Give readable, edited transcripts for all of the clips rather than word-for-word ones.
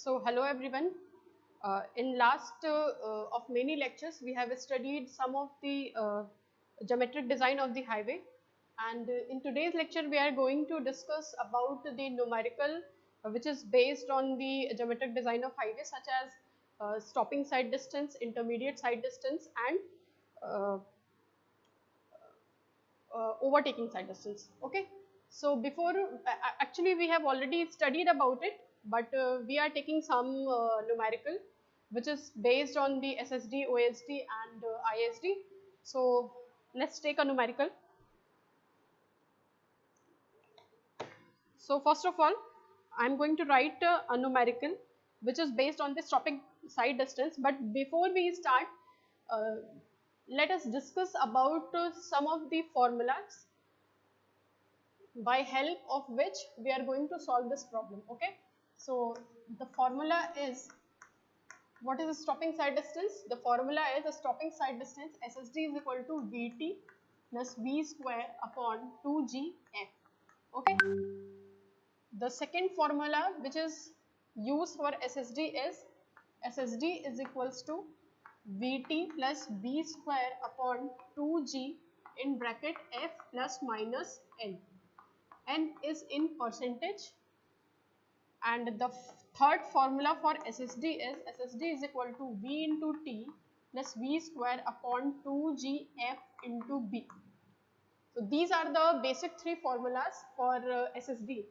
So hello everyone. In last of many lectures, we have studied some of the geometric design of the highway, and in today's lecture we are going to discuss about the numerical which is based on the geometric design of highway, such as stopping side distance, intermediate side distance, and uh, overtaking side distance. Okay, so before actually we have already studied about it, but we are taking some numerical which is based on the SSD, OSD, and ISD. So let's take a numerical. So first of all, I'm going to write a numerical which is based on the stopping side distance. But before we start, uh, let us discuss about some of the formulas by help of which we are going to solve this problem. Okay, so the formula is, what is the stopping side distance? The formula is the stopping side distance SSD is equal to Vt plus V square upon 2gf. Okay, the second formula which is used for SSD is SSD is equals to Vt plus V square upon 2g in bracket f plus minus n. N is in percentage, and the third formula for SSD is equal to V into T plus V square upon 2gf into B. So these are the basic three formulas for SSD.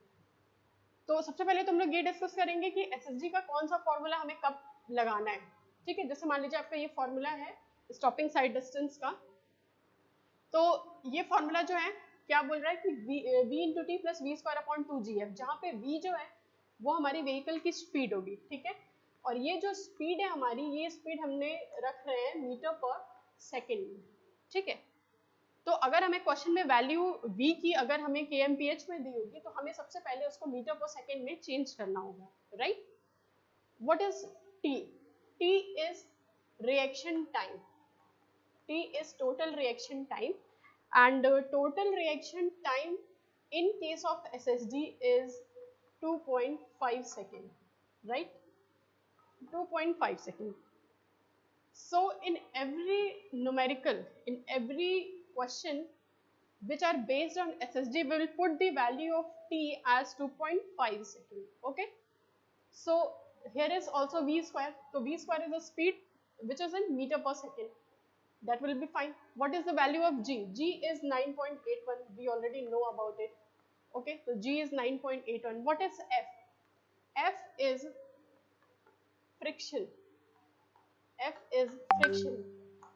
तो सबसे पहले तो हम लोग ये discuss करेंगे कि SSD का कौन सा फॉर्मूला हमें कब लगाना है. ठीक है, जैसे मान लीजिए आपका ये फॉर्मूला है स्टॉपिंग साइड डिस्टेंस का, तो ये फॉर्मूला जो है क्या बोल रहा है कि v into T plus we square upon 2gf, जहाँ पे v जो है वो हमारी व्हीकल की स्पीड होगी. ठीक है, और ये जो स्पीड है हमारी, ये स्पीड हमने रख रहे हैं मीटर पर सेकेंड में. ठीक है, तो अगर हमें क्वेश्चन में वैल्यू v की अगर हमें kmph में दी होगी, तो हमें सबसे पहले उसको मीटर पर सेकेंड में चेंज करना होगा. Right, what is t? t is reaction time. T is total reaction time, and total reaction time in case of SSD is 2.5 second, right? 2.5 second. So in every numerical, in every question which are based on SSD, we will put the value of T as 2.5 second. Okay, so here is also V square. So V square is the speed which is in meter per second. That will be fine. What is the value of G? G is 9.81. We already know about it. Okay, so G is 9.81. What is F? F is friction. F is friction.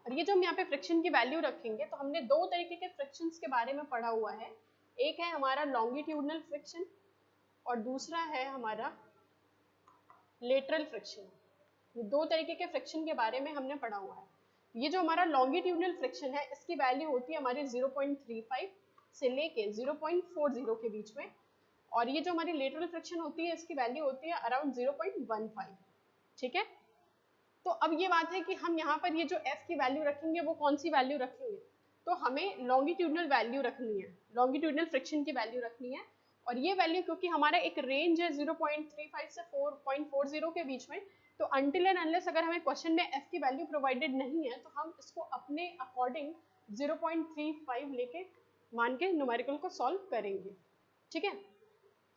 और ये जो हम यहाँ पे friction की value रखेंगे, तो हमने दो तरीके के फ्रिक्शंस के बारे में पढ़ा हुआ है. एक है हमारा लॉन्गिट्यूडनल फ्रिक्शन और दूसरा है हमारा लेटरल फ्रिक्शन. ये दो तरीके के फ्रिक्शन के बारे में हमने पढ़ा हुआ है. ये जो हमारा लॉन्गिट्यूडनल फ्रिक्शन है, इसकी वैल्यू होती है हमारी 0.35 से लेके 0.40 के बीच में, और ये जो हमारी लेटरल फ्रिक्शन होती है, इसकी वैल्यू होती है अराउंड 0.15. ठीक है, तो अब ये बात है कि हम यहाँ पर ये जो f की वैल्यू रखेंगे वो कौन सी वैल्यू रखेंगे, तो हमें लॉन्गिट्यूडनल वैल्यू रखनी है, लॉन्गिट्यूडनल फ्रिक्शन की वैल्यू रखनी है. और ये वैल्यू क्योंकि हमारा एक रेंज है 0.35 से 4.40 के बीच में, तो अनटिल एंड अनलेस अगर हमें क्वेश्चन में f की वैल्यू प्रोवाइडेड नहीं है, तो हम इसको अपने अकॉर्डिंग 0.35 लेके मान के न्यूमेरिकल को सॉल्व करेंगे. ठीक है,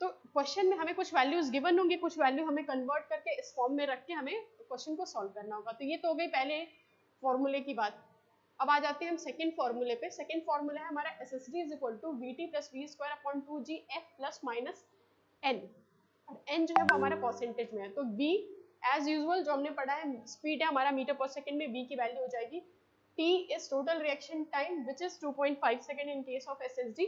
तो क्वेश्चन में हमें कुछ वैल्यूज गिवन होंगी, कुछ वैल्यू हमें कन्वर्ट करके इस फॉर्म में रख के हमें क्वेश्चन को सॉल्व करना होगा. तो ये तो हो गई पहले फॉर्मूले की बात. अब आ जाते हैं हम सेकंड फॉर्मूले पे. सेकंड फॉर्मूला है हमारा SSD is equal to Vt plus we square upon 2gf plus minus n, और n जो है वो हमारा परसेंटेज में है. तो v एज यूजुअल जो हमने पढ़ा है, स्पीड है हमारा मीटर पर सेकेंड में, v की वैल्यू हो जाएगी t is total reaction time which is 2.5 second in case of SSD,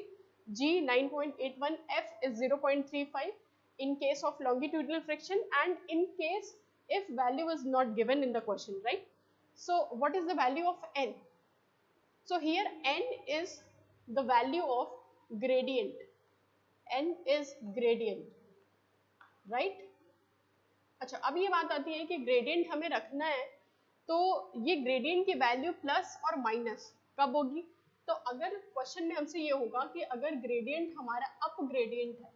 g 9.81, f is 0.35 in case of longitudinal friction, and in case if value is not given in the question, right? So what is the value of n? So here n is the value of gradient. n is gradient, right? अच्छा, अब ये बात आती है कि gradient हमें रखना है, तो ये ग्रेडियंट की वैल्यू प्लस और माइनस कब होगी? तो अगर क्वेश्चन में हमसे ये होगा कि अगर ग्रेडियंट हमारा अप ग्रेडियंट है,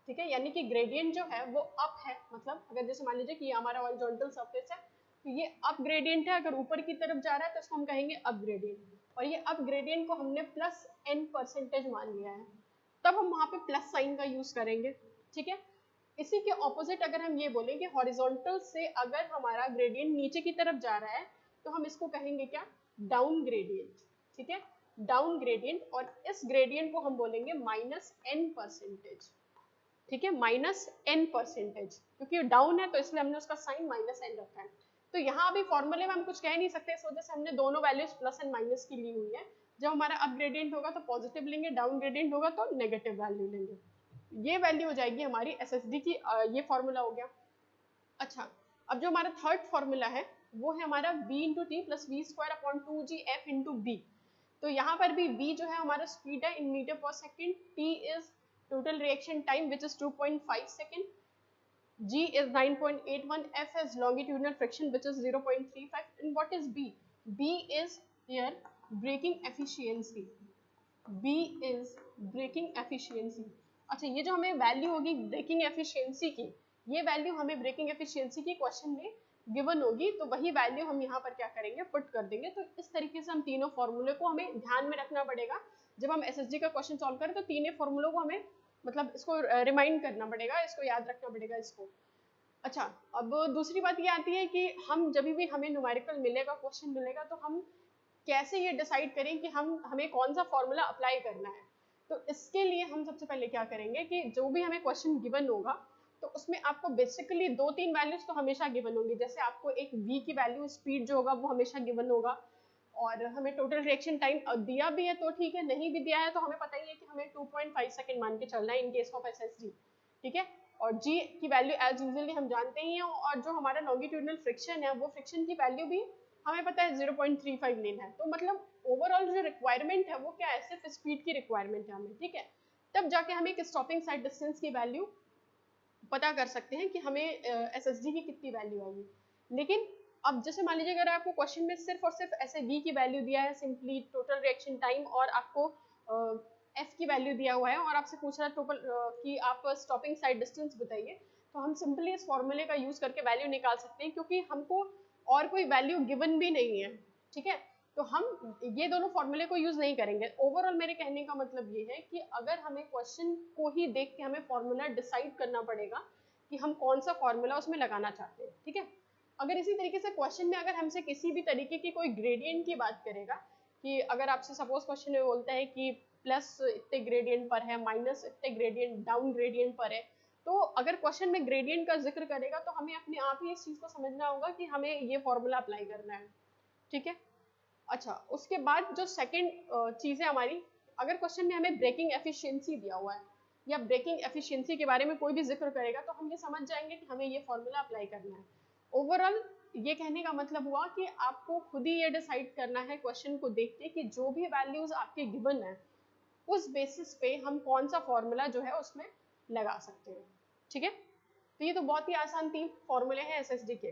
ठीक है, यानी कि ग्रेडियंट जो है वो अप है, मतलब अगर जैसे मान लीजिए कि ये हमारा हॉरिजॉन्टल सरफेस है, तो ये अप ग्रेडियंट है, अगर ऊपर की तरफ जा रहा है तो इसको हम कहेंगे अप ग्रेडियंट, और ये अप ग्रेडियंट को हमने प्लस n% मान लिया है, तब हम वहाँ पे प्लस साइन का यूज करेंगे, ठीक है। इसी के ऑपोजिट अगर हम ये बोलें कि हॉरिजॉन्टल से अगर हमारा ग्रेडियंट नीचे की तरफ जा रहा है तो हम इसको कहेंगे क्या, डाउन ग्रेडियंट, ठीक है, डाउन ग्रेडियंट, और इस ग्रेडियंट को हम बोलेंगे -n%, ठीक है, -n%, क्योंकि डाउन है तो इसलिए हमने उसका साइन -n रखा है। तो यहाँ अभी फॉर्मूले में हम कुछ कह नहीं सकते, इस वजह से हमने दोनों वैल्यूज प्लस एंड माइनस की ली हुई है। जब हमारा अप ग्रेडियंट होगा तो पॉजिटिव लेंगे, डाउन ग्रेडियंट होगा तो नेगेटिव वैल्यू लेंगे। ये वैल्यू हो जाएगी हमारी SSD की, ये फॉर्मूला हो गया। अच्छा, अब जो हमारा थर्ड फॉर्मूला है वो है हमारा v into T plus v²/2gf into b. तो यहाँ पर भी v जो है हमारा स्पीड है इन metre per second, t is total reaction time which is 2.5 second, g is 9.81, f is longitudinal friction which is 0.35, and what is b? b is here braking efficiency, b is braking efficiency। अच्छा, ये जो हमें value होगी breaking efficiency की, ये value हमें breaking efficiency की question में गिवन होगी, तो वही वैल्यू हम यहाँ पर क्या करेंगे, पुट कर देंगे। तो इस तरीके से हम तीनों फॉर्मूले को हमें ध्यान में रखना पड़ेगा। जब हम एसएसजी का क्वेश्चन सॉल्व करें तो तीनों फॉर्मूलों को हमें मतलब इसको रिमाइंड करना पड़ेगा, इसको याद रखना पड़ेगा इसको। अच्छा, अब दूसरी बात ये आती है कि हम जब भी हमें न्यूमेरिकल मिलेगा, क्वेश्चन मिलेगा, तो हम कैसे ये डिसाइड करें कि हमें कौन सा फॉर्मूला अप्लाई करना है। तो इसके लिए हम सबसे पहले क्या करेंगे कि जो भी हमें क्वेश्चन गिवन होगा तो उसमें आपको बेसिकली 2-3 वैल्यूज तो हमेशा गिवन होंगी। जैसे आपको एक v की वैल्यू, स्पीड जो होगा वो हमेशा गिवन होगा, और हमें टोटल रिएक्शन टाइम दिया भी है तो ठीक है, नहीं भी दिया है तो हमें पता ही है कि हमें 2.5 सेकेंड मान के चलना है इन केस ऑफ SSD, ठीक है। और g की वैल्यू एज यूजुअली हम जानते ही हैं, और जो हमारा लॉन्गिट्यूडनल फ्रिक्शन है वो फ्रिक्शन की वैल्यू भी हमें पता है 0.35 लेना है। तो मतलब ओवरऑल जो रिक्वायरमेंट है वो क्या है, सिर्फ स्पीड की रिक्वायरमेंट है हमें, ठीक है। तब जाके हम एक स्टॉपिंग साइड डिस्टेंस की वैल्यू पता कर सकते हैं कि हमें SSD की कितनी वैल्यू आएगी। लेकिन अब जैसे मान लीजिए अगर आपको क्वेश्चन में सिर्फ और सिर्फ ऐसे v की वैल्यू दिया है, सिंपली टोटल रिएक्शन टाइम, और आपको f की वैल्यू दिया हुआ है और आपसे पूछ रहा है टोटल कि आप स्टॉपिंग साइड डिस्टेंस बताइए, तो हम सिंपली इस फॉर्मूले का यूज करके वैल्यू निकाल सकते हैं, क्योंकि हमको और कोई वैल्यू गिवन भी नहीं है, ठीक है। तो हम ये दोनों फॉर्मूले को यूज नहीं करेंगे। ओवरऑल मेरे कहने का मतलब ये है कि अगर हमें क्वेश्चन को ही देख के हमें फॉर्मूला डिसाइड करना पड़ेगा कि हम कौन सा फॉर्मूला उसमें लगाना चाहते हैं, ठीक है। अगर इसी तरीके से क्वेश्चन में अगर हमसे किसी भी तरीके की कोई ग्रेडियंट की बात करेगा, कि अगर आपसे सपोज क्वेश्चन में बोलता है कि प्लस इतने ग्रेडियंट पर है, माइनस इतने ग्रेडियंट डाउन ग्रेडियंट पर है, तो अगर क्वेश्चन में ग्रेडियंट का जिक्र करेगा तो हमें अपने आप ही इस चीज को समझना होगा कि हमें ये फॉर्मूला अप्लाई करना है, ठीक है। अच्छा, उसके बाद जो सेकंड चीज है हमारी, अगर क्वेश्चन में हमें ब्रेकिंग एफिशिएंसी दिया हुआ है या ब्रेकिंग एफिशिएंसी के बारे में कोई भी जिक्र करेगा, तो हम ये समझ जाएंगे कि हमें ये फॉर्मूला अप्लाई करना है। ओवरऑल ये कहने का मतलब हुआ कि आपको खुद ही ये डिसाइड करना है क्वेश्चन को देख के कि जो भी वैल्यूज आपके गिवन है उस बेसिस पे हम कौन सा फॉर्मूला जो है उसमें लगा सकते हैं, ठीक है। तो ये तो बहुत ही आसान 3 फॉर्मूले हैं SSD के।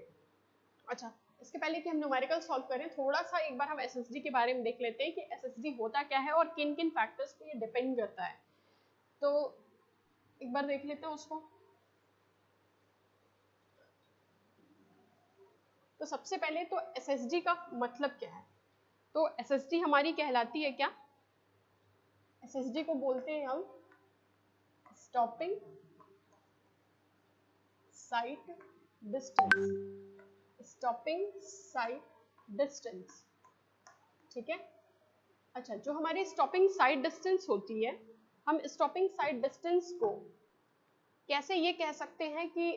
अच्छा, इसके पहले कि हम न्यूमेरिकल सॉल्व करें, थोड़ा सा एक बार हम SSD के बारे में देख लेते हैं कि SSD होता क्या है और किन किन फैक्टर्स पे ये डिपेंड करता है। तो एक बार देख लेते हैं उसको। तो सबसे पहले तो SSD का मतलब क्या है। तो SSD हमारी कहलाती है क्या, SSD को बोलते हैं हम stopping sight distance, stopping sight distance, ठीक है। अच्छा, जो हमारी स्टॉपिंग साइड डिस्टेंस होती है, हम स्टॉपिंग साइड डिस्टेंस को कैसे ये कह सकते हैं कि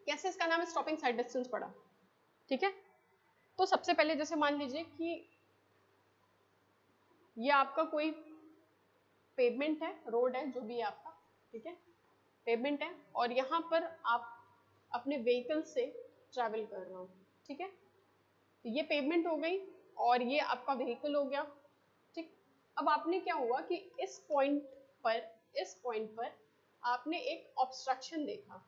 कैसे इसका नाम स्टॉपिंग साइड डिस्टेंस पड़ा, ठीक है। तो सबसे पहले जैसे मान लीजिए कि ये आपका कोई पेवमेंट है, रोड है, जो भी है आपका, ठीक है, पेवमेंट है, और यहाँ पर आप अपने व्हीकल से ट्रैवल कर रहे हो, ठीक है। तो ये पेवमेंट हो गई और ये आपका व्हीकल हो गया, ठीक। अब आपने क्या हुआ कि इस पॉइंट पर आपने एक ऑब्स्ट्रक्शन देखा,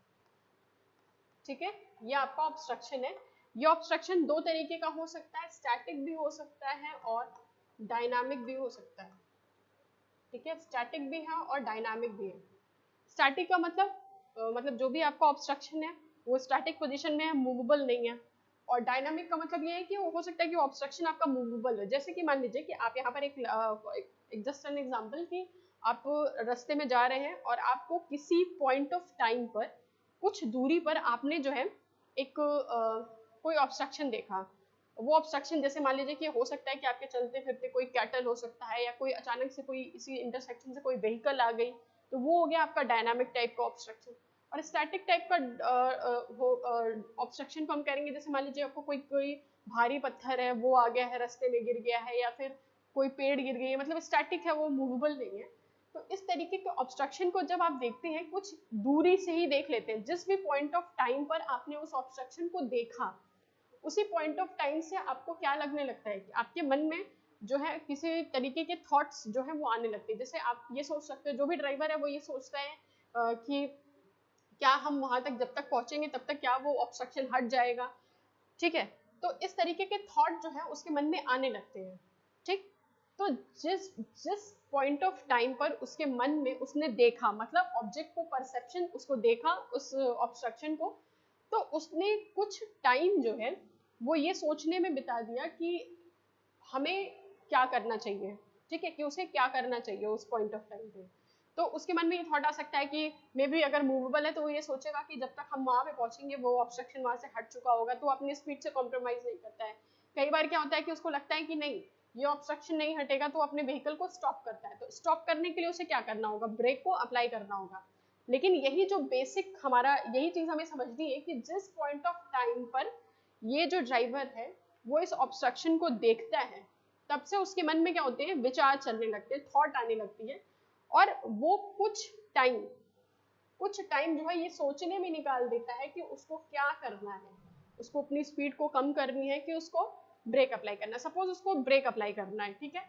ठीक है, ये आपका ऑब्स्ट्रक्शन है। ये ऑब्स्ट्रक्शन 2 तरीके का हो सकता है, स्टैटिक भी हो सकता है और डायनामिक भी हो सकता है, ठीक है। स्टैटिक भी है और डायनामिक भी है। स्टैटिक का मतलब मतलब जो भी आपका ऑब्स्ट्रक्शन है वो स्टैटिक पोजीशन में है, मूवेबल नहीं है। और डायनामिक का मतलब ये है कि हो सकता है कि ऑब्स्ट्रक्शन आपका मूवेबल है। जैसे कि मान लीजिए कि आप यहाँ पर एक जस्ट एन एग्जांपल कि आप रास्ते में जा रहे हैं और आपको किसी पॉइंट ऑफ टाइम पर कुछ दूरी पर आपने जो है एक कोई ऑब्स्ट्रक्शन देखा। वो ऑब्स्ट्रक्शन जैसे मान लीजिए कि हो सकता है कि आपके चलते फिरते कोई कैटल हो सकता है, या कोई अचानक से कोई इसी इंटरसेक्शन से कोई व्हीकल आ गई, तो वो हो गया आपका डायनामिक टाइप का ऑब्स्ट्रक्शन। और स्टैटिक टाइप का ऑब्स्ट्रक्शन को हम करेंगे जैसे मान लीजिए आपको कोई कोई भारी पत्थर है वो आ गया है, रास्ते में गिर गया है, या फिर कोई पेड़ गिर गई है, मतलब स्टैटिक है, वो मूवेबल नहीं है। तो इस तरीके के ऑब्स्ट्रक्शन को जब आप देखते हैं कुछ दूरी से ही देख लेते हैं, जिस भी पॉइंट ऑफ टाइम पर आपने उस ऑब्स्ट्रक्शन को देखा, उसी पॉइंट ऑफ टाइम से आपको क्या लगने लगता है कि आपके मन में जो है किसी तरीके के थॉट्स जो है वो आने लगते हैं। जैसे आप ये सोच सकते हो, जो भी ड्राइवर है वो ये सोचता है कि क्या हम वहां तक जब तक पहुंचेंगे तब तक क्या वो ऑब्स्ट्रक्शन हट जाएगा, ठीक है। तो इस तरीके के थॉट जो है उसके मन में आने लगते हैं, ठीक। तो जिस जिस पॉइंट ऑफ टाइम पर उसके मन में उसने देखा, मतलब ऑब्जेक्ट को परसेप्शन, उसको देखा उस ऑब्स्ट्रक्शन को, तो उसने कुछ टाइम जो है वो ये सोचने में बिता दिया कि हमें क्या करना चाहिए, ठीक है, कि उसे क्या करना चाहिए उस पॉइंट ऑफ टाइम पे। तो उसके मन में ये थॉट आ सकता है कि मे बी अगर मूवेबल है तो वो ये सोचेगा कि जब तक हम वहाँ पे पहुँचेंगे वो ऑब्स्ट्रक्शन वहाँ से हट चुका होगा, तो अपनी स्पीड से कॉम्प्रोमाइज़ नहीं करता है। कई बार क्या होता है कि उसको लगता है कि नहीं, ये ऑब्स्ट्रक्शन नहीं हटेगा, तो अपने व्हीकल को स्टॉप करता है। तो स्टॉप करने के लिए उसे क्या करना होगा, ब्रेक को अप्लाई करना होगा। लेकिन यही जो बेसिक हमारा यही चीज़ हमें समझनी है कि जिस पॉइंट ऑफ टाइम पर ये जो ड्राइवर है वो इस ऑब्स्ट्रक्शन को देखता है, तब से उसके मन में क्या होते हैं, विचार चलने लगते हैं, थॉट आने लगती है, और वो कुछ टाइम जो है ये सोचने में निकाल देता है कि उसको क्या करना है, उसको अपनी स्पीड को कम करनी है कि उसको ब्रेक अप्लाई करना है। सपोज उसको ब्रेक अप्लाई करना है, ठीक है,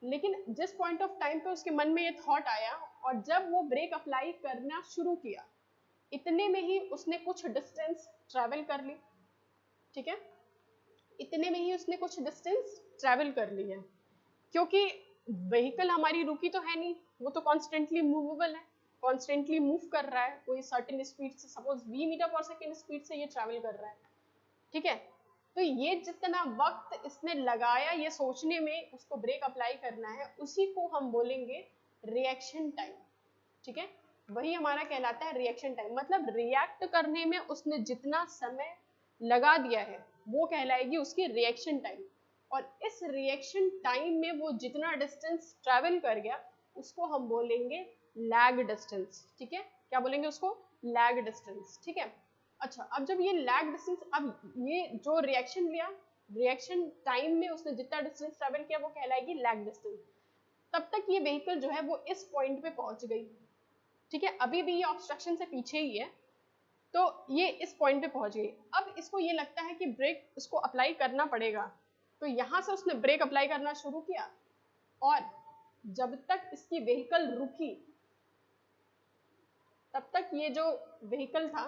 लेकिन जिस पॉइंट ऑफ टाइम पे उसके मन में ये थॉट आया और जब वो ब्रेक अप्लाई करना शुरू किया, इतने में ही उसने कुछ डिस्टेंस ट्रैवल कर ली, ठीक है, इतने में ही उसने कुछ डिस्टेंस ट्रैवल कर ली है। क्योंकि व्हीकल हमारी रुकी तो है नहीं, वो तो कॉन्स्टेंटली मूवेबल है, कॉन्स्टेंटली मूव कर रहा है, कोई सर्टेन स्पीड से, suppose 20 metre per second speed से ये ट्रैवल कर रहा है, ठीक है। तो ये जितना वक्त इसने लगाया ये सोचने में उसको ब्रेक अप्लाई करना है, उसी को हम बोलेंगे रिएक्शन टाइम, ठीक है। वही हमारा कहलाता है रिएक्शन टाइम, मतलब रिएक्ट करने में उसने जितना समय लगा दिया है वो कहलाएगी उसकी रिएक्शन टाइम। और इस रिएक्शन टाइम में वो जितना डिस्टेंस ट्रैवल कर गया उसको हम बोलेंगे लैग डिस्टेंस, ठीक है। क्या बोलेंगे उसको, लैग डिस्टेंस, ठीक है। अच्छा, अब जब ये लैग डिस्टेंस, अब ये जो रिएक्शन लिया, रिएक्शन टाइम में उसने जितना डिस्टेंस ट्रैवल किया वो कहलाएगी लैग डिस्टेंस। तब तक ये व्हीकल जो है वो इस पॉइंट पे पहुंच गई, ठीक है, अभी भी ये ऑब्स्ट्रक्शन से पीछे ही है, तो ये इस पॉइंट पे पहुंच गई। अब इसको ये लगता है कि ब्रेक इसको अप्लाई करना पड़ेगा, तो यहां से उसने ब्रेक अप्लाई करना शुरू किया, और जब तक इसकी व्हीकल रुकी तब तक ये जो व्हीकल था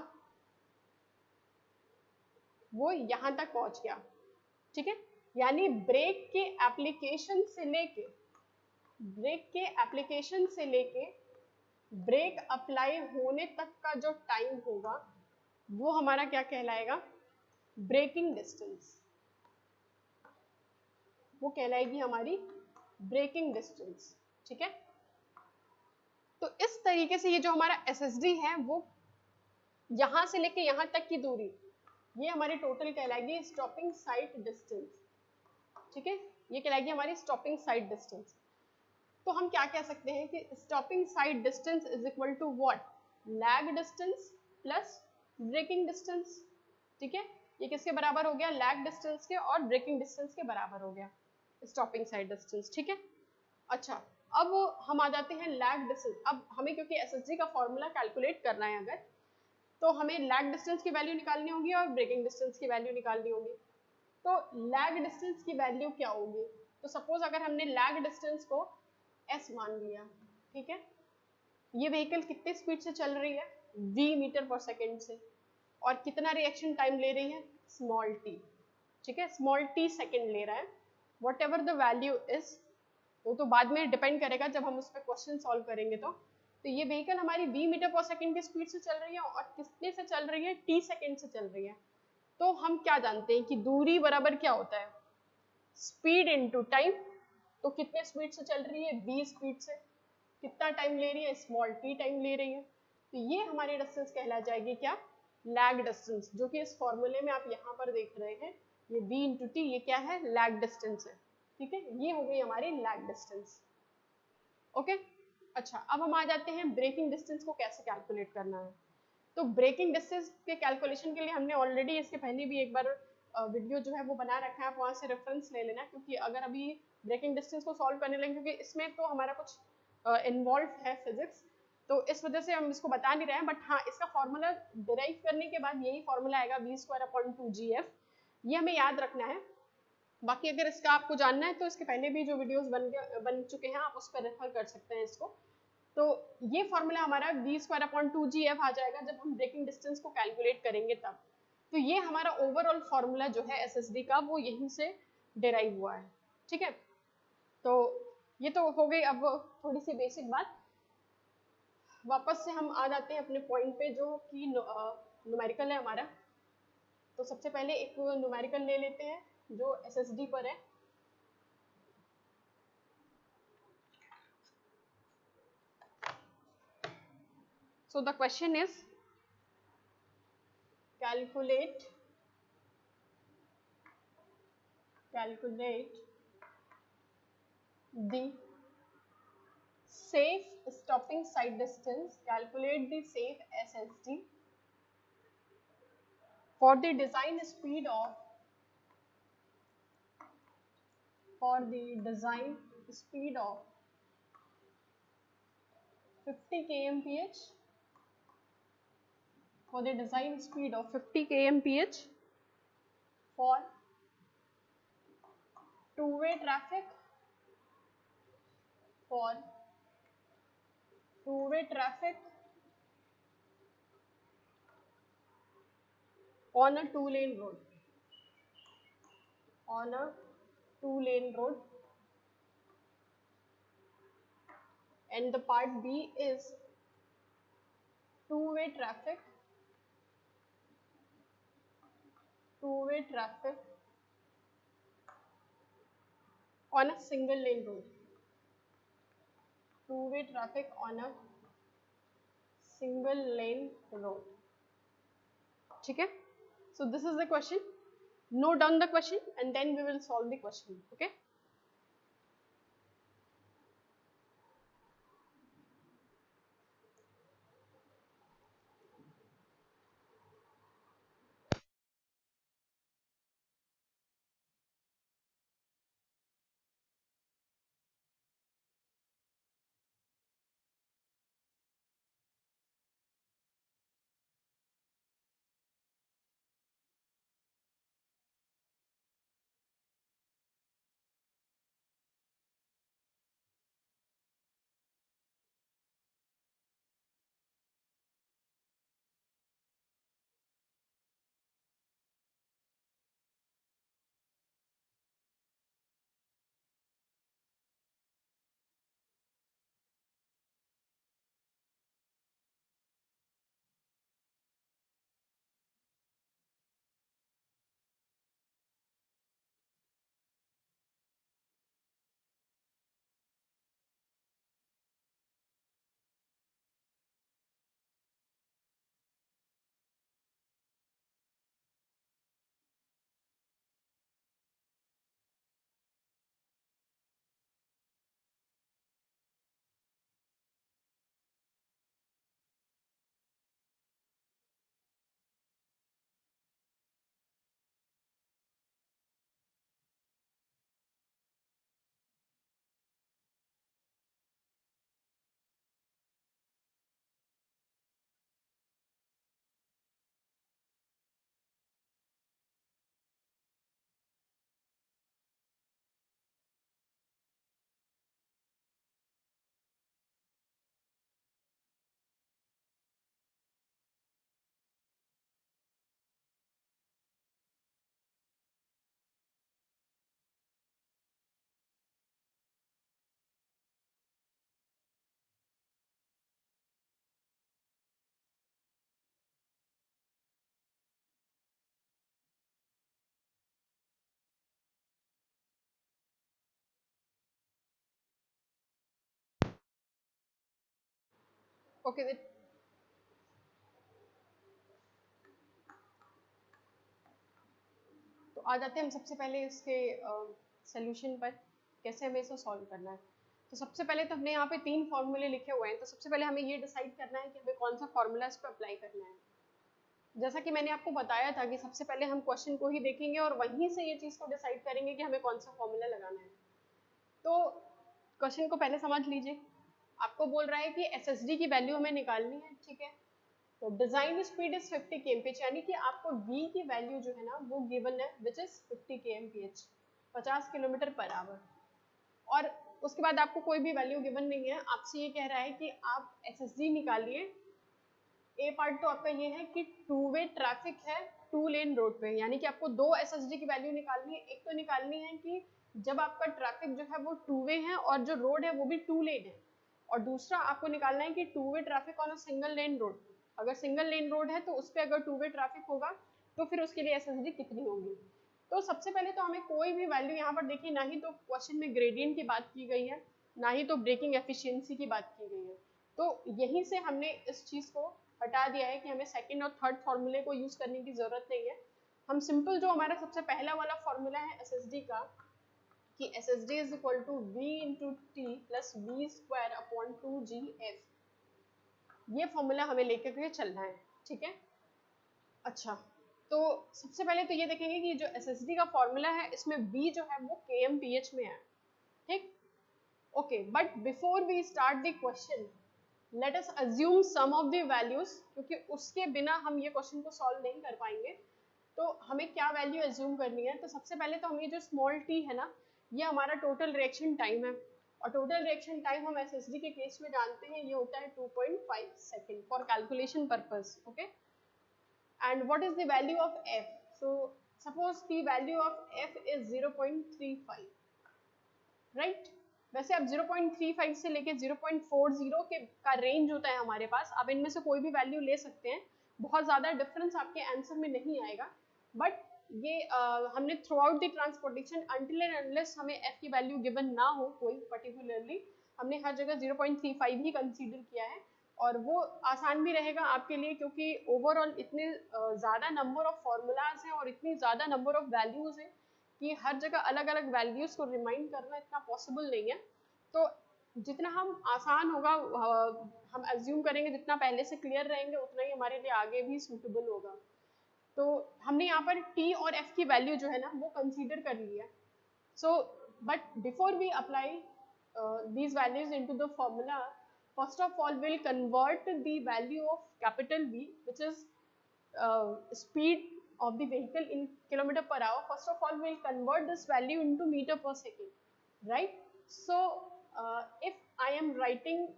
वो यहां तक पहुंच गया, ठीक है। यानी ब्रेक के एप्लीकेशन से लेके ब्रेक अप्लाई होने तक का जो टाइम होगा वो हमारा क्या कहलाएगा, ब्रेकिंग डिस्टेंस, वो कहलाएगी हमारी ब्रेकिंग डिस्टेंस, ठीक है। तो इस तरीके से ये जो हमारा एसएसडी है वो यहां से लेके यहां तक की दूरी, ये हमारी टोटल कहलाएगी स्टॉपिंग साइट डिस्टेंस, ठीक है, ये कहलाएगी हमारी स्टॉपिंग साइट डिस्टेंस। तो हम क्या कह सकते हैं कि stopping sight distance is equal to what, lag distance plus braking distance, ठीक है। ये किसके बराबर हो गया, लैग डिस्टेंस के और ब्रेकिंग डिस्टेंस के बराबर हो गया स्टॉपिंग साइट डिस्टेंस, ठीक है। अच्छा, अब हम आ जाते हैं लैग डिस्टेंस। अब हमें क्योंकि एसएसजी का फॉर्मूला कैलकुलेट करना है अगर, तो हमें लैग डिस्टेंस की वैल्यू निकालनी होगी और ब्रेकिंग डिस्टेंस की वैल्यू निकालनी होगी। तो लैग डिस्टेंस की वैल्यू क्या होगी, तो सपोज अगर हमने लैग डिस्टेंस को s मान लिया, ठीक है, ये व्हीकल कितने स्पीड से चल रही है, v मीटर पर सेकेंड से, और कितना रिएक्शन टाइम ले रही है, स्मॉल t, ठीक है, स्मॉल t सेकेंड ले रहा है, what ever the value is, वो तो बाद में डिपेंड करेगा जब हम उस पर क्वेश्चन सॉल्व करेंगे। तो तो ये व्हीकल हमारी v मीटर पर सेकंड की स्पीड से चल रही है और कितने से चल रही है, t सेकंड से चल रही है। तो हम क्या जानते हैं कि दूरी बराबर क्या होता है, स्पीड इनटू टाइम। तो कितने स्पीड से चल रही है, v स्पीड से, कितना टाइम ले रही है, स्मॉल t टाइम ले रही है। तो ये हमारी डिस्टेंस कहला जाएगी क्या, लैग डिस्टेंस, जो कि इस फॉर्मूले में आप यहाँ पर देख रहे हैं, ये v इंटू टी, ये क्या है, लैग डिस्टेंस है। ठीक है, ये हो गई हमारी लैग डिस्टेंस। ओके, अच्छा अब हम आ जाते हैं ब्रेकिंग डिस्टेंस को कैसे कैलकुलेट करना है। तो ब्रेकिंग डिस्टेंस के कैलकुलेशन के लिए हमने ऑलरेडी इसके पहले भी एक बार वीडियो जो है वो बना रखा है, आप वहाँ से रेफरेंस ले लेना, क्योंकि अगर अभी ब्रेकिंग डिस्टेंस को सॉल्व करने लगे, क्योंकि इसमें तो हमारा कुछ इन्वॉल्व है फिजिक्स, तो इस वजह से हम इसको बता नहीं रहे हैं। बट हाँ, इसका फॉर्मूला डिराइव करने के बाद यही फॉर्मूला आएगा v²/2gf, ये हमें याद रखना है। बाकी अगर इसका आपको जानना है तो इसके पहले भी जो वीडियोस बन चुके हैं, आप उस पर रेफर कर सकते हैं इसको। तो ये फॉर्मूला हमारा v²/2gf आ जाएगा जब हम ब्रेकिंग डिस्टेंस को कैलकुलेट करेंगे तब। तो ये हमारा ओवरऑल फॉर्मूला जो है एसएसडी का, वो यहीं से डिराइव हुआ है। ठीक है, तो ये तो हो गई अब थोड़ी सी बेसिक बात। वापस से हम आ जाते हैं अपने पॉइंट पे, जो कि न्यूमेरिकल है हमारा। तो सबसे पहले एक न्यूमेरिकल ले लेते हैं जो एसएसडी पर है। So the question is, calculate the safe stopping side distance, calculate the safe SSD for the design speed of 50 kmph, for the design speed of 50 kmph for two-way traffic, for two-way traffic on a two-lane road, on a two-lane road. And the part B is two-way traffic on a single lane road, two-way traffic on a single lane road. ठीक है, so this is the question. Note down the question and then we will solve the question. Okay. Okay, तो आ जाते हैं हम सबसे पहले इसके solution पर, कैसे हमें इसे सॉल्व करना है। तो सबसे पहले तो हमने यहाँ पे 3 फॉर्मूले लिखे हुए हैं, तो सबसे पहले हमें ये डिसाइड करना है कि हमें कौन सा फॉर्मूला इस पर अप्लाई करना है। जैसा कि मैंने आपको बताया था कि सबसे पहले हम क्वेश्चन को ही देखेंगे और वहीं से ये चीज़ को डिसाइड करेंगे कि हमें कौन सा फॉर्मूला लगाना है। तो क्वेश्चन को पहले समझ लीजिए। आपको बोल रहा है कि एसएसडी की वैल्यू हमें निकालनी है, ठीक है। तो डिजाइन स्पीड इज 50 kmph, यानी कि आपको v की वैल्यू जो है ना वो गिवन है, which is 50 kmph, 50 kilometre per hour. और उसके बाद आपको कोई भी वैल्यू गिवन नहीं है, आपसे ये कह रहा है कि आप एसएसडी निकालिए। ए पार्ट तो आपका ये है कि टू वे ट्रैफिक है 2 लेन रोड पे, यानी कि आपको 2 एसएसडी की वैल्यू निकालनी है। एक तो निकालनी है कि जब आपका ट्रैफिक जो है वो 2 वे है और जो रोड है वो भी 2 लेन है, और दूसरा आपको निकालना है कि 2 way traffic on a single lane road. अगर सिंगल लेन रोड है तो उस पर अगर 2 वे ट्रैफिक होगा तो फिर उसके लिए एसएसडी कितनी होगी। तो सबसे पहले तो हमें कोई भी वैल्यू यहाँ पर देखिए, ना ही तो क्वेश्चन में ग्रेडियंट की बात की गई है, ना ही तो ब्रेकिंग एफिशिएंसी की बात की गई है। तो यहीं से हमने इस चीज़ को हटा दिया है कि हमें सेकंड और थर्ड फॉर्मूले को यूज करने की जरूरत नहीं है। हम सिंपल जो हमारा सबसे पहला वाला फॉर्मूला है एसएसडी का, कि SSD is equal to v into T plus we square upon 2gf, ये फॉर्मूला हमें लेकर के चलना है, ठीक है। अच्छा, तो सबसे पहले तो ये देखेंगे कि जो एसएसडी का फॉर्मूला है इसमें v जो है वो kmph में है, ठीक। Okay, but before we start the question let us assume some of the values, क्योंकि उसके बिना हम ये क्वेश्चन को सॉल्व नहीं कर पाएंगे। तो हमें क्या वैल्यू अज्यूम करनी है, तो सबसे पहले तो हम ये जो स्मॉल टी है ना, ये हमारा टोटल रिएक्शन टाइम है, और टोटल रिएक्शन टाइम हम एसएसडी के केस में जानते हैं ये होता है 2.5 second for calculation purpose, okay. And what is the value of F, so suppose the value of F is 0.35, right. वैसे अब 0.35 से लेके 0.40 के का रेंज होता है हमारे पास, आप इनमें से कोई भी वैल्यू ले सकते हैं, बहुत ज़्यादा डिफरेंस आपके आंसर में नहीं आएगा। बट ये हमने through out the transportation until and unless हमें एफ की वैल्यू गिवन ना हो कोई पर्टिकुलरली, हमने हर जगह 0.35 ही कंसीडर किया है। और वो आसान भी रहेगा आपके लिए, क्योंकि ओवरऑल इतने ज़्यादा नंबर ऑफ फॉर्मूलाज हैं और इतनी ज़्यादा नंबर ऑफ वैल्यूज़ हैं कि हर जगह अलग अलग वैल्यूज को रिमाइंड करना इतना पॉसिबल नहीं है। तो जितना हम आसान होगा हम अज्यूम करेंगे, जितना पहले से क्लियर रहेंगे उतना ही हमारे लिए आगे भी सूटेबल होगा। तो हमने यहाँ पर t और f की वैल्यू जो है ना वो कंसीडर कर लिया। So but before we apply these values into the formula, first of all we'll convert the value of capital V, which is speed of the vehicle in kilometer per hour. First of all we'll convert this value into meter per second, right? So if I am writing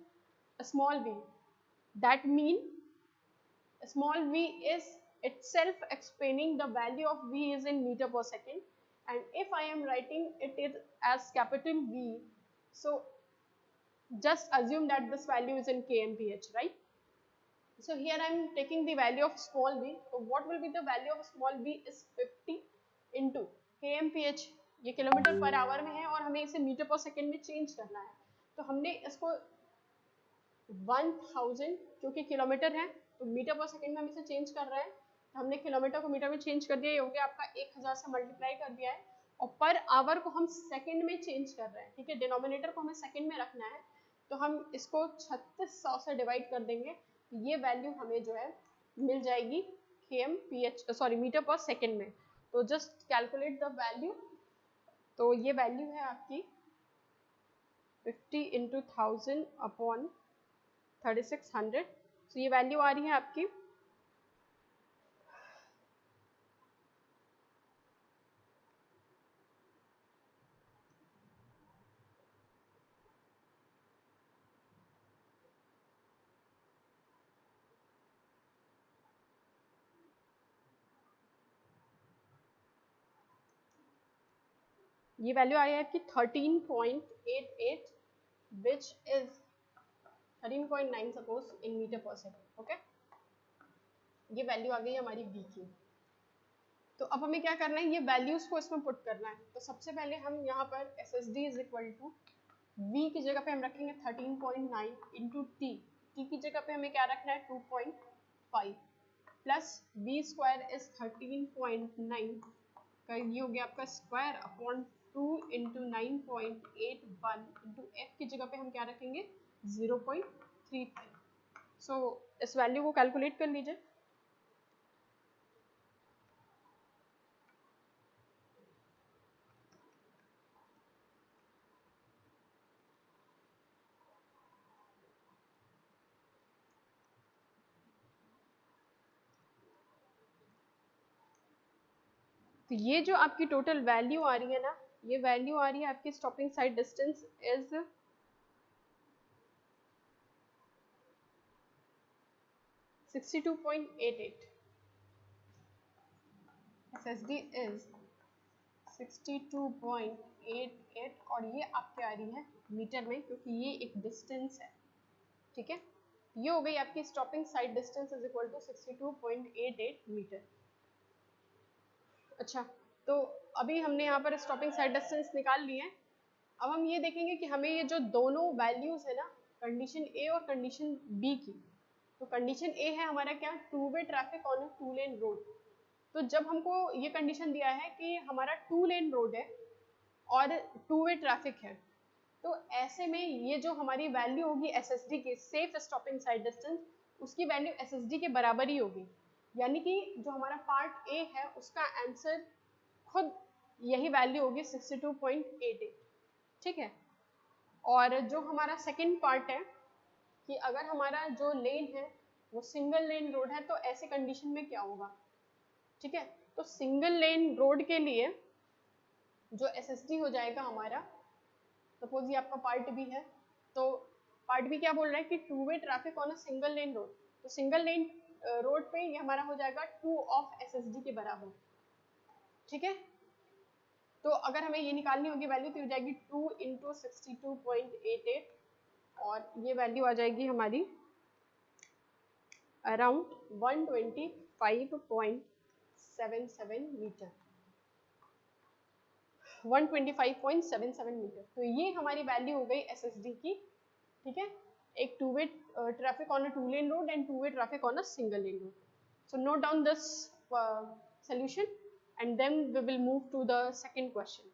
a small v, that mean small v is itself explaining the value of v is in meter per second, and if I am writing it as capital V, so just assume that this value is in kmph, right? So here I am taking the value of small v, so what will be the value of small v is 50 into kmph, ये kilometre per hour में है और हमें इसे metre per second में change करना है। तो हमने इसको 1000, क्योंकि किलोमीटर है तो मीटर पर सेकेंड में हम इसे चेंज कर रहे हैं, तो हमने किलोमीटर को मीटर में चेंज कर दिया, ये हो गया आपका 1000 से मल्टीप्लाई कर दिया है, और पर आवर को हम सेकेंड में चेंज कर रहे हैं, ठीक है। डिनोमिनेटर को हमें सेकेंड में रखना है, तो हम इसको 3600 से डिवाइड कर देंगे, तो ये वैल्यू हमें जो है मिल जाएगी मीटर पर सेकेंड में। तो जस्ट कैलकुलेट द वैल्यू, तो ये वैल्यू है आपकी 50 इंटू 1000 अपॉन 3600, तो ये वैल्यू आ रही है आपकी ये वैल्यू आई है आपकी 13.88, which is 13.9 suppose in metre per second, okay. ये वैल्यू आ गई हमारी v की। तो अब हमें क्या करना है, ये वैल्यूज को इसमें पुट करना है। तो सबसे पहले हम यहाँ पर S S D is equal to v की जगह पे हम रखेंगे 13.9 इंटू टी टी की जगह पे हमें क्या रखना है 2.5 प्लस बी स्क्वायर इज 13.9 का ये हो गया आपका square upon 2 into 9.81 into F की जगह पे हम क्या रखेंगे 0.35। सो इस वैल्यू को कैलकुलेट कर लीजिए। तो ये जो आपकी टोटल वैल्यू आ रही है ना, ये वैल्यू आ रही है आपकी stopping side distance is 62.88। SSD is 62.88 और ये आपके आ रही है मीटर में क्योंकि ये एक डिस्टेंस है, ठीक है। ये हो गई आपकी stopping side distance is equal to 62.88 metre. अच्छा, तो अभी हमने यहाँ पर स्टॉपिंग साइड डिस्टेंस निकाल ली है। अब हम ये देखेंगे कि हमें ये जो दोनों वैल्यूज है ना, कंडीशन ए और कंडीशन बी की, तो कंडीशन ए है हमारा क्या, two way traffic on a two lane road. तो जब हमको ये कंडीशन दिया है कि हमारा टू लेन रोड है और टू वे ट्रैफिक है, तो ऐसे में ये जो हमारी वैल्यू होगी एसएसडी की, सेफ स्टॉपिंग साइड डिस्टेंस, उसकी वैल्यू एसएसडी के बराबर ही होगी। यानी कि जो हमारा पार्ट ए है उसका आंसर खुद यही वैल्यू होगी 62.88, ठीक है। और जो हमारा सेकंड पार्ट है कि अगर हमारा जो लेन है वो सिंगल लेन रोड है तो ऐसे कंडीशन में क्या होगा, ठीक है। तो सिंगल लेन रोड के लिए जो एसएसडी हो जाएगा हमारा, सपोज ये आपका पार्ट बी है, तो पार्ट बी क्या बोल रहा है कि two way traffic on a single lane road, तो सिंगल लेन रोड पे ये हमारा हो जाएगा 2 ऑफ एसएसडी के बराबर, ठीक है। तो अगर हमें ये निकालनी होगी वैल्यू तो हो जाएगी 2 इंटू 62.88 और ये वैल्यू आ जाएगी हमारी अराउंड 125.77 मीटर, 125.77 मीटर। तो ये हमारी वैल्यू हो गई एसएसडी की, ठीक है। एक two way traffic on a two lane road and two way traffic on a single lane road. So note down this solution and then we will move to the second question.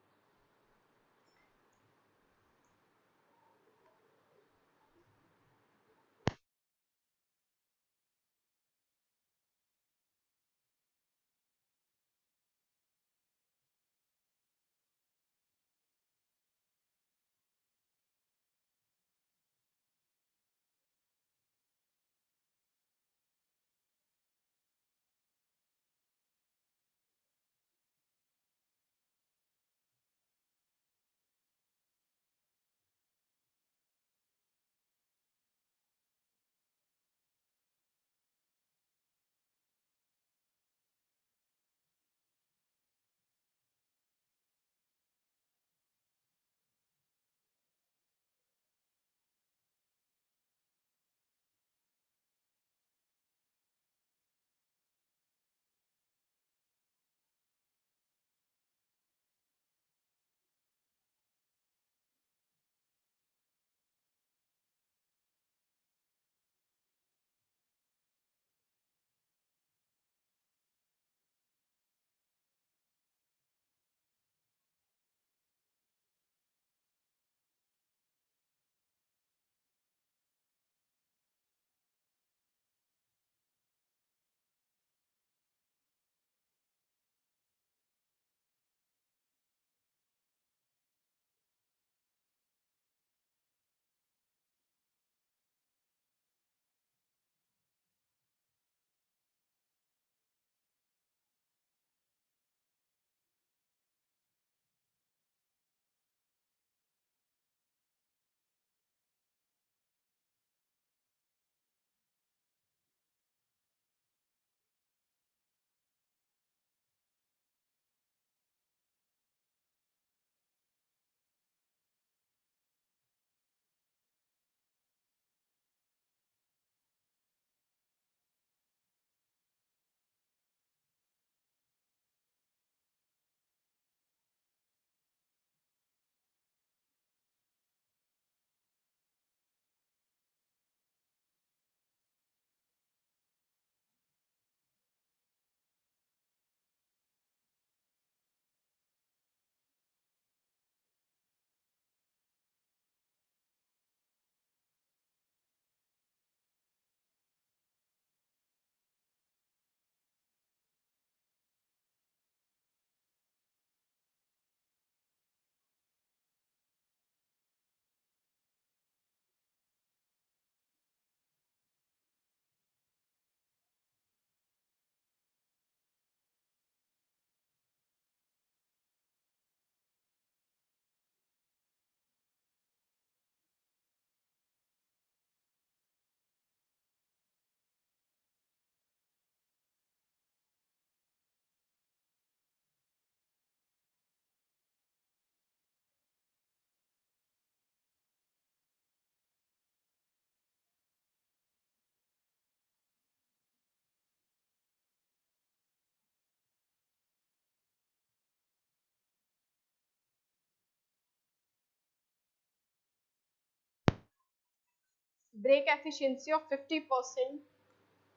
brake efficiency of 50%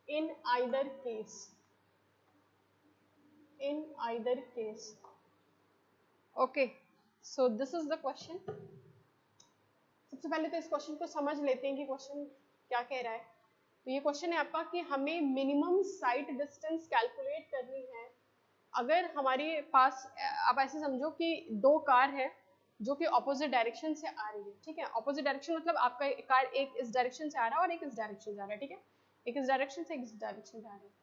in either case. In either case. Okay, so this is the question. सबसे पहले तो इस question को समझ लेते हैं कि question क्या कह रहा है. तो ये क्वेश्चन है आपका कि हमें मिनिमम साइट डिस्टेंस कैलकुलेट करनी है. अगर हमारे पास, आप ऐसे समझो कि दो कार है जो कि ऑपोजिट डायरेक्शन से आ रही है. ठीक है, ऑपोजिट डायरेक्शन मतलब आपका कार एक इस डायरेक्शन से आ रहा है और एक इस डायरेक्शन से आ रहा है. ठीक है, एक इस डायरेक्शन से एक इस डायरेक्शन से आ रहा है.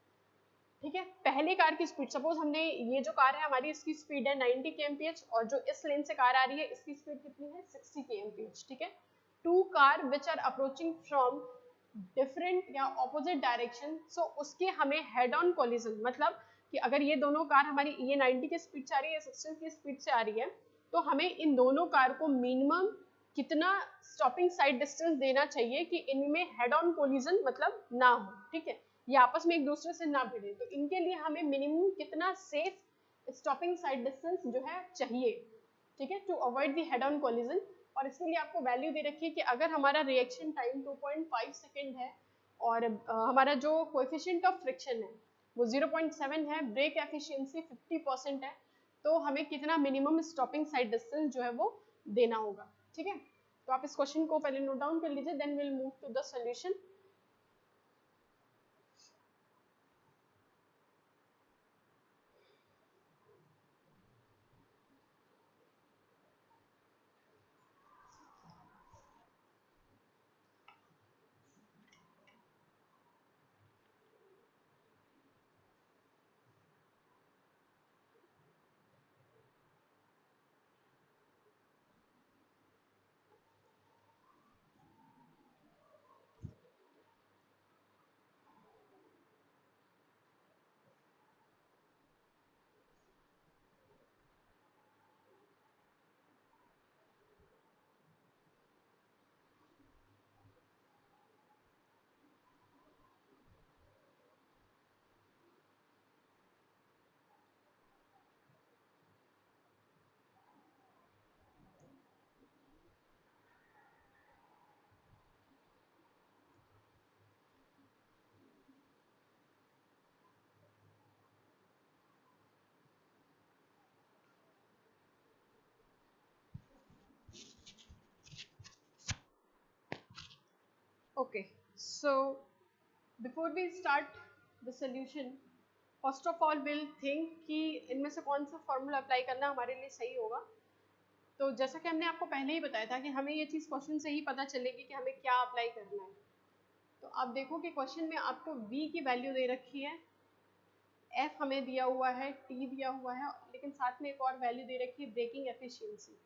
ठीक है, पहली कार की स्पीड, सपोज हमने ये जो कार है हमारी, इसकी स्पीड है 90 kmph और जो इस लेन से कार आ रही है इसकी स्पीड कितनी है 60 kmph. ठीक है, to car which are approaching from different या ऑपोजिट डायरेक्शन, सो उसके हमें हेड ऑन कोलिजन, मतलब कि अगर ये दोनों कार हमारी, ये 90 की स्पीड से आ रही है, 60 की स्पीड से आ रही है, तो हमें इन दोनों कार को मिनिमम कितना स्टॉपिंग साइड डिस्टेंस देना चाहिए कि इनमें हेड ऑन कोलिजन मतलब ना हो. ठीक है, ये आपस में एक दूसरे से ना भिड़े, तो इनके लिए हमें मिनिमम कितना सेफ स्टॉपिंग साइड डिस्टेंस जो है चाहिए. ठीक है, to avoid the head on collision. और इसके लिए आपको वैल्यू दे रखी है कि अगर हमारा रिएक्शन टाइम 2.5 सेकेंड है और हमारा जो कोएफिशिएंट ऑफ फ्रिक्शन है वो 0.7 है, ब्रेक एफिशिएंसी 50% है, तो हमें कितना मिनिमम स्टॉपिंग साइड डिस्टेंस जो है वो देना होगा. ठीक है, तो आप इस क्वेश्चन को पहले नोट डाउन कर लीजिए, then will move to the solution. Okay, so before we start the solution, first of all we'll think कि इनमें से कौन सा फॉर्मूला अप्लाई करना हमारे लिए सही होगा. तो जैसा कि हमने आपको पहले ही बताया था कि हमें ये चीज़ क्वेश्चन से ही पता चलेगी कि हमें क्या अप्लाई करना है. तो आप देखो कि क्वेश्चन में आपको v की वैल्यू दे रखी है, f हमें दिया हुआ है, t दिया हुआ है, लेकिन साथ में एक और वैल्यू दे रखी है ब्रेकिंग एफिशिएंसी.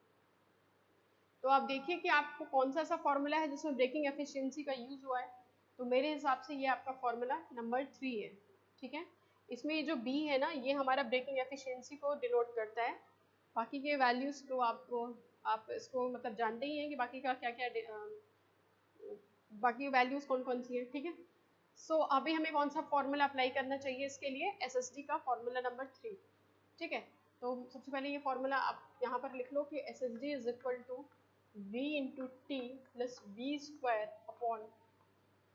तो आप देखिए कि आपको कौन सा ऐसा फॉर्मूला है जिसमें ब्रेकिंग एफिशिएंसी का यूज़ हुआ है. तो मेरे हिसाब से ये आपका फॉर्मूला नंबर 3 है. ठीक है, इसमें ये जो b है ना, ये हमारा ब्रेकिंग एफिशिएंसी को डिनोट करता है. बाकी के वैल्यूज़ को आप इसको मतलब जानते ही हैं कि बाकी का क्या क्या बाकी वैल्यूज़ कौन कौन सी है. ठीक है, सो अभी हमें कौन सा फॉर्मूला अप्लाई करना चाहिए इसके लिए, SSD का फॉर्मूला नंबर 3. ठीक है, तो सबसे पहले ये फॉर्मूला आप यहाँ पर लिख लो कि SSD is equal to v into T plus we square upon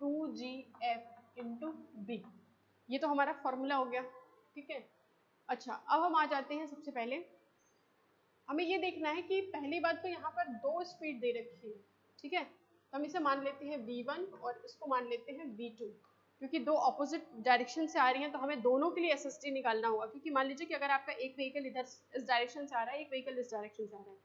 2gf into B. ये तो हमारा फॉर्मूला हो गया. ठीक है, अच्छा अब हम आ जाते हैं, सबसे पहले हमें ये देखना है कि पहली बात तो यहाँ पर दो स्पीड दे रखी है. ठीक है, तो हम इसे मान लेते हैं v1 और इसको मान लेते हैं v2, क्योंकि दो ऑपोजिट डायरेक्शन से आ रही हैं तो हमें दोनों के लिए SSD निकालना होगा. क्योंकि मान लीजिए कि अगर आपका एक व्हीकल इधर इस डायरेक्शन से आ रहा है, एक व्हीकल इस डायरेक्शन से आ रहा है,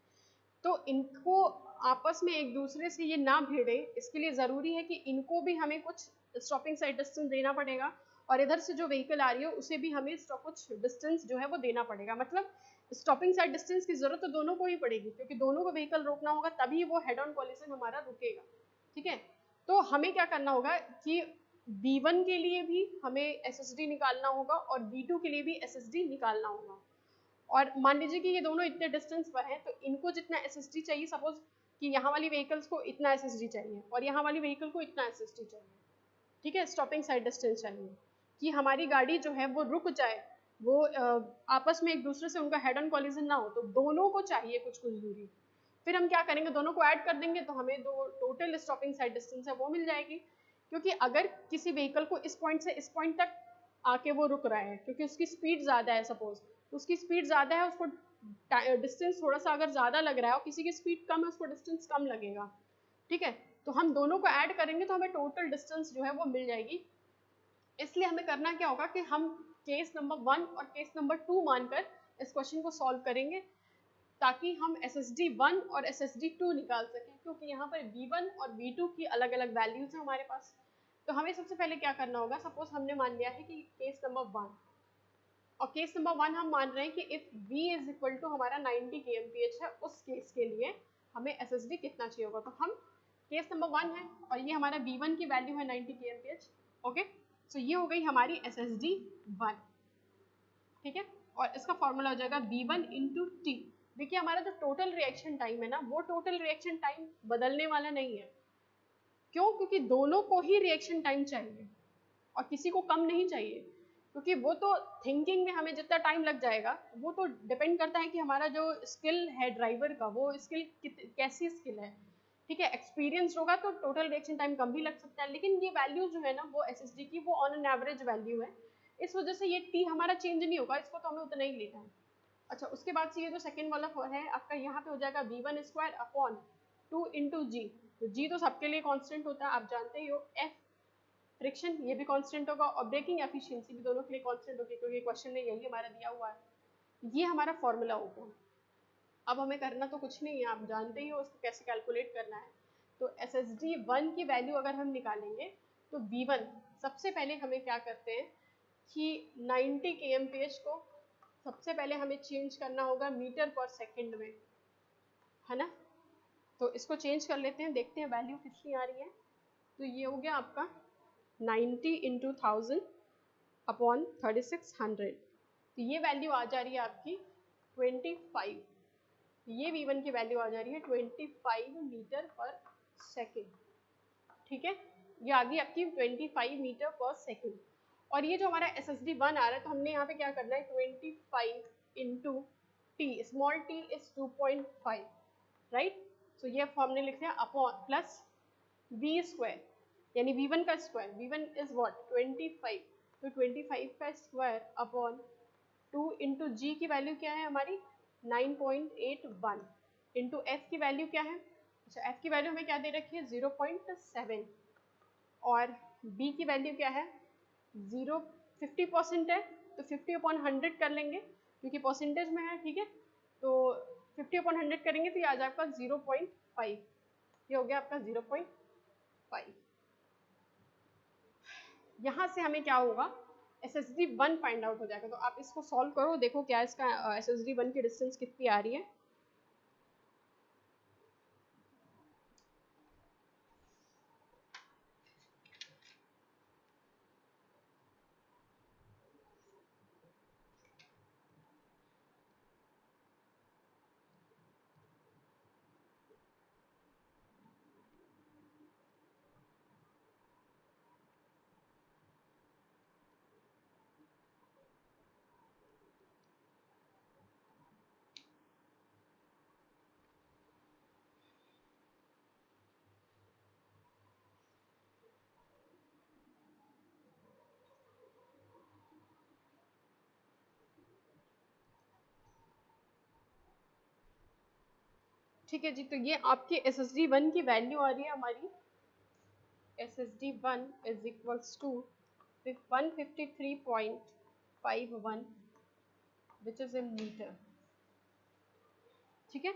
तो इनको आपस में एक दूसरे से ये ना भिड़े, इसके लिए ज़रूरी है कि इनको भी हमें कुछ स्टॉपिंग साइड डिस्टेंस देना पड़ेगा और इधर से जो व्हीकल आ रही है उसे भी हमें कुछ डिस्टेंस जो है वो देना पड़ेगा. मतलब स्टॉपिंग साइड डिस्टेंस की जरूरत तो दोनों को ही पड़ेगी, क्योंकि दोनों को व्हीकल रोकना होगा तभी वो हेड ऑन कोलिजन हमारा रुकेगा. ठीक है, तो हमें क्या करना होगा कि V1 के लिए भी हमें SSD निकालना होगा और V2 के लिए भी SSD निकालना होगा. और मान लीजिए कि ये दोनों इतने डिस्टेंस पर हैं, तो इनको जितना SSD चाहिए, सपोज कि यहाँ वाली व्हीकल्स को इतना SSD चाहिए और यहाँ वाली व्हीकल को इतना SSD चाहिए. ठीक है, स्टॉपिंग साइड डिस्टेंस चाहिए कि हमारी गाड़ी जो है वो रुक जाए, वो आपस में एक दूसरे से उनका हेड ऑन कोलिजन ना हो, तो दोनों को चाहिए कुछ कुछ दूरी. फिर हम क्या करेंगे, दोनों को ऐड कर देंगे तो हमें जो टोटल स्टॉपिंग साइड डिस्टेंस है वो मिल जाएगी। क्योंकि अगर किसी व्हीकल को इस पॉइंट से इस पॉइंट तक आके वो रुक रहा है, क्योंकि उसकी स्पीड ज़्यादा है, सपोज उसकी स्पीड ज़्यादा है, उसको डिस्टेंस थोड़ा सा अगर ज़्यादा लग रहा है और किसी की स्पीड कम है उसको डिस्टेंस कम लगेगा, ठीक है। तो हम दोनों को ऐड करेंगे तो हमें टोटल डिस्टेंस जो है वो मिल जाएगी। इसलिए हमें करना क्या होगा कि हम केस नंबर 1 और केस नंबर 2 मानकर इस क्वेश्चन को सॉल्व करेंगे, ताकि हम SSD1 और SSD2 निकाल सकें, क्योंकि यहाँ पर V1 और V2 की अलग अलग वैल्यूज हैं हमारे पास। तो हमें सबसे पहले क्या करना होगा, सपोज हमने मान लिया है कि केस नंबर 1, और केस नंबर 1 हम मान रहे हैं कि if V is equal to हमारा 90 kmph है, उस केस के लिए हमें SSD कितना चाहिए होगा। तो हम केस नंबर 1 है और ये हमारा V1 की वैल्यू है 90 kmph, ओके। सो ये हो गई हमारी SSD1, ठीक है। और इसका फॉर्मूला हो जाएगा V1 इंटू टी। देखिए हमारा जो टोटल रिएक्शन टाइम है ना, वो टोटल रिएक्शन टाइम बदलने वाला नहीं है। क्यों? क्योंकि दोनों को ही रिएक्शन टाइम चाहिए और किसी को कम नहीं चाहिए, क्योंकि वो तो थिंकिंग में हमें जितना टाइम लग जाएगा वो तो डिपेंड करता है कि हमारा जो स्किल है ड्राइवर का, वो स्किल कैसी स्किल है, ठीक है। एक्सपीरियंस होगा तो टोटल रिएक्शन टाइम कम भी लग सकता है, लेकिन ये वैल्यू जो है ना वो SSD की वो ऑन एन एवरेज वैल्यू है, इस वजह से ये टी हमारा चेंज नहीं होगा, इसको तो हमें उतना ही लेना है। अच्छा, उसके बाद से ये जो सेकेंड वाला है आपका, यहाँ पे हो जाएगा V1 स्क्वायर अपॉन 2 इंटू जी। तो जी तो सबके लिए कांस्टेंट होता है, आप जानते ही हो। एफ फ्रिक्शन ये भी कांस्टेंट होगा, और ब्रेकिंग एफिशिएंसी भी दोनों के लिए कांस्टेंट होगी, क्योंकि क्वेश्चन में यही हमारा दिया हुआ है। ये हमारा फॉर्मूला होगा। अब हमें करना तो कुछ नहीं है, आप जानते ही हो उसको कैसे कैलकुलेट करना है। तो SSD1 की वैल्यू अगर हम निकालेंगे तो V1 सबसे पहले हमें क्या करते हैं कि 90 kmph को सबसे पहले हमें चेंज करना होगा मीटर पर सेकंड में, है ना। तो इसको चेंज कर लेते हैं, देखते हैं वैल्यू कितनी आ रही है। तो ये हो गया आपका 90 इंटू 1000 अपॉन 3600। तो ये वैल्यू आ जा रही है आपकी 25। ये V1 की वैल्यू आ जा रही है 25 मीटर पर सेकेंड, ठीक है। ये आ गई आपकी 25 मीटर पर सेकेंड। और ये जो हमारा SSD1 आ रहा है, तो हमने यहाँ पे क्या करना है, 25 into t, small t is 2.5, right. So ये हमने लिख दिया अपॉन प्लस V स्क्वायर, यानी V1 का स्क्वायर, V1 इज व्हाट 25, तो 25 का स्क्वायर अपॉन 2 इंटू जी की वैल्यू क्या है हमारी 9.81, इंटू एफ की वैल्यू क्या है, अच्छा एफ की वैल्यू हमें क्या दे रखी है 0.7, और बी की वैल्यू क्या है 50% है, तो 50/100 कर लेंगे क्योंकि परसेंटेज में है, ठीक है। तो 50/100 करेंगे तो ये आ जाए आपका 0.5, ये हो गया आपका 0.5। यहाँ से हमें क्या होगा, SSD1 फाइंड आउट हो जाएगा। तो आप इसको सॉल्व करो, देखो क्या इसका SSD1 की डिस्टेंस कितनी आ रही है। ठीक है जी, तो ये आपकी SSD1 की वैल्यू आ रही है हमारी, SSD1 is equals to 153.51 which is in metre, ठीक है।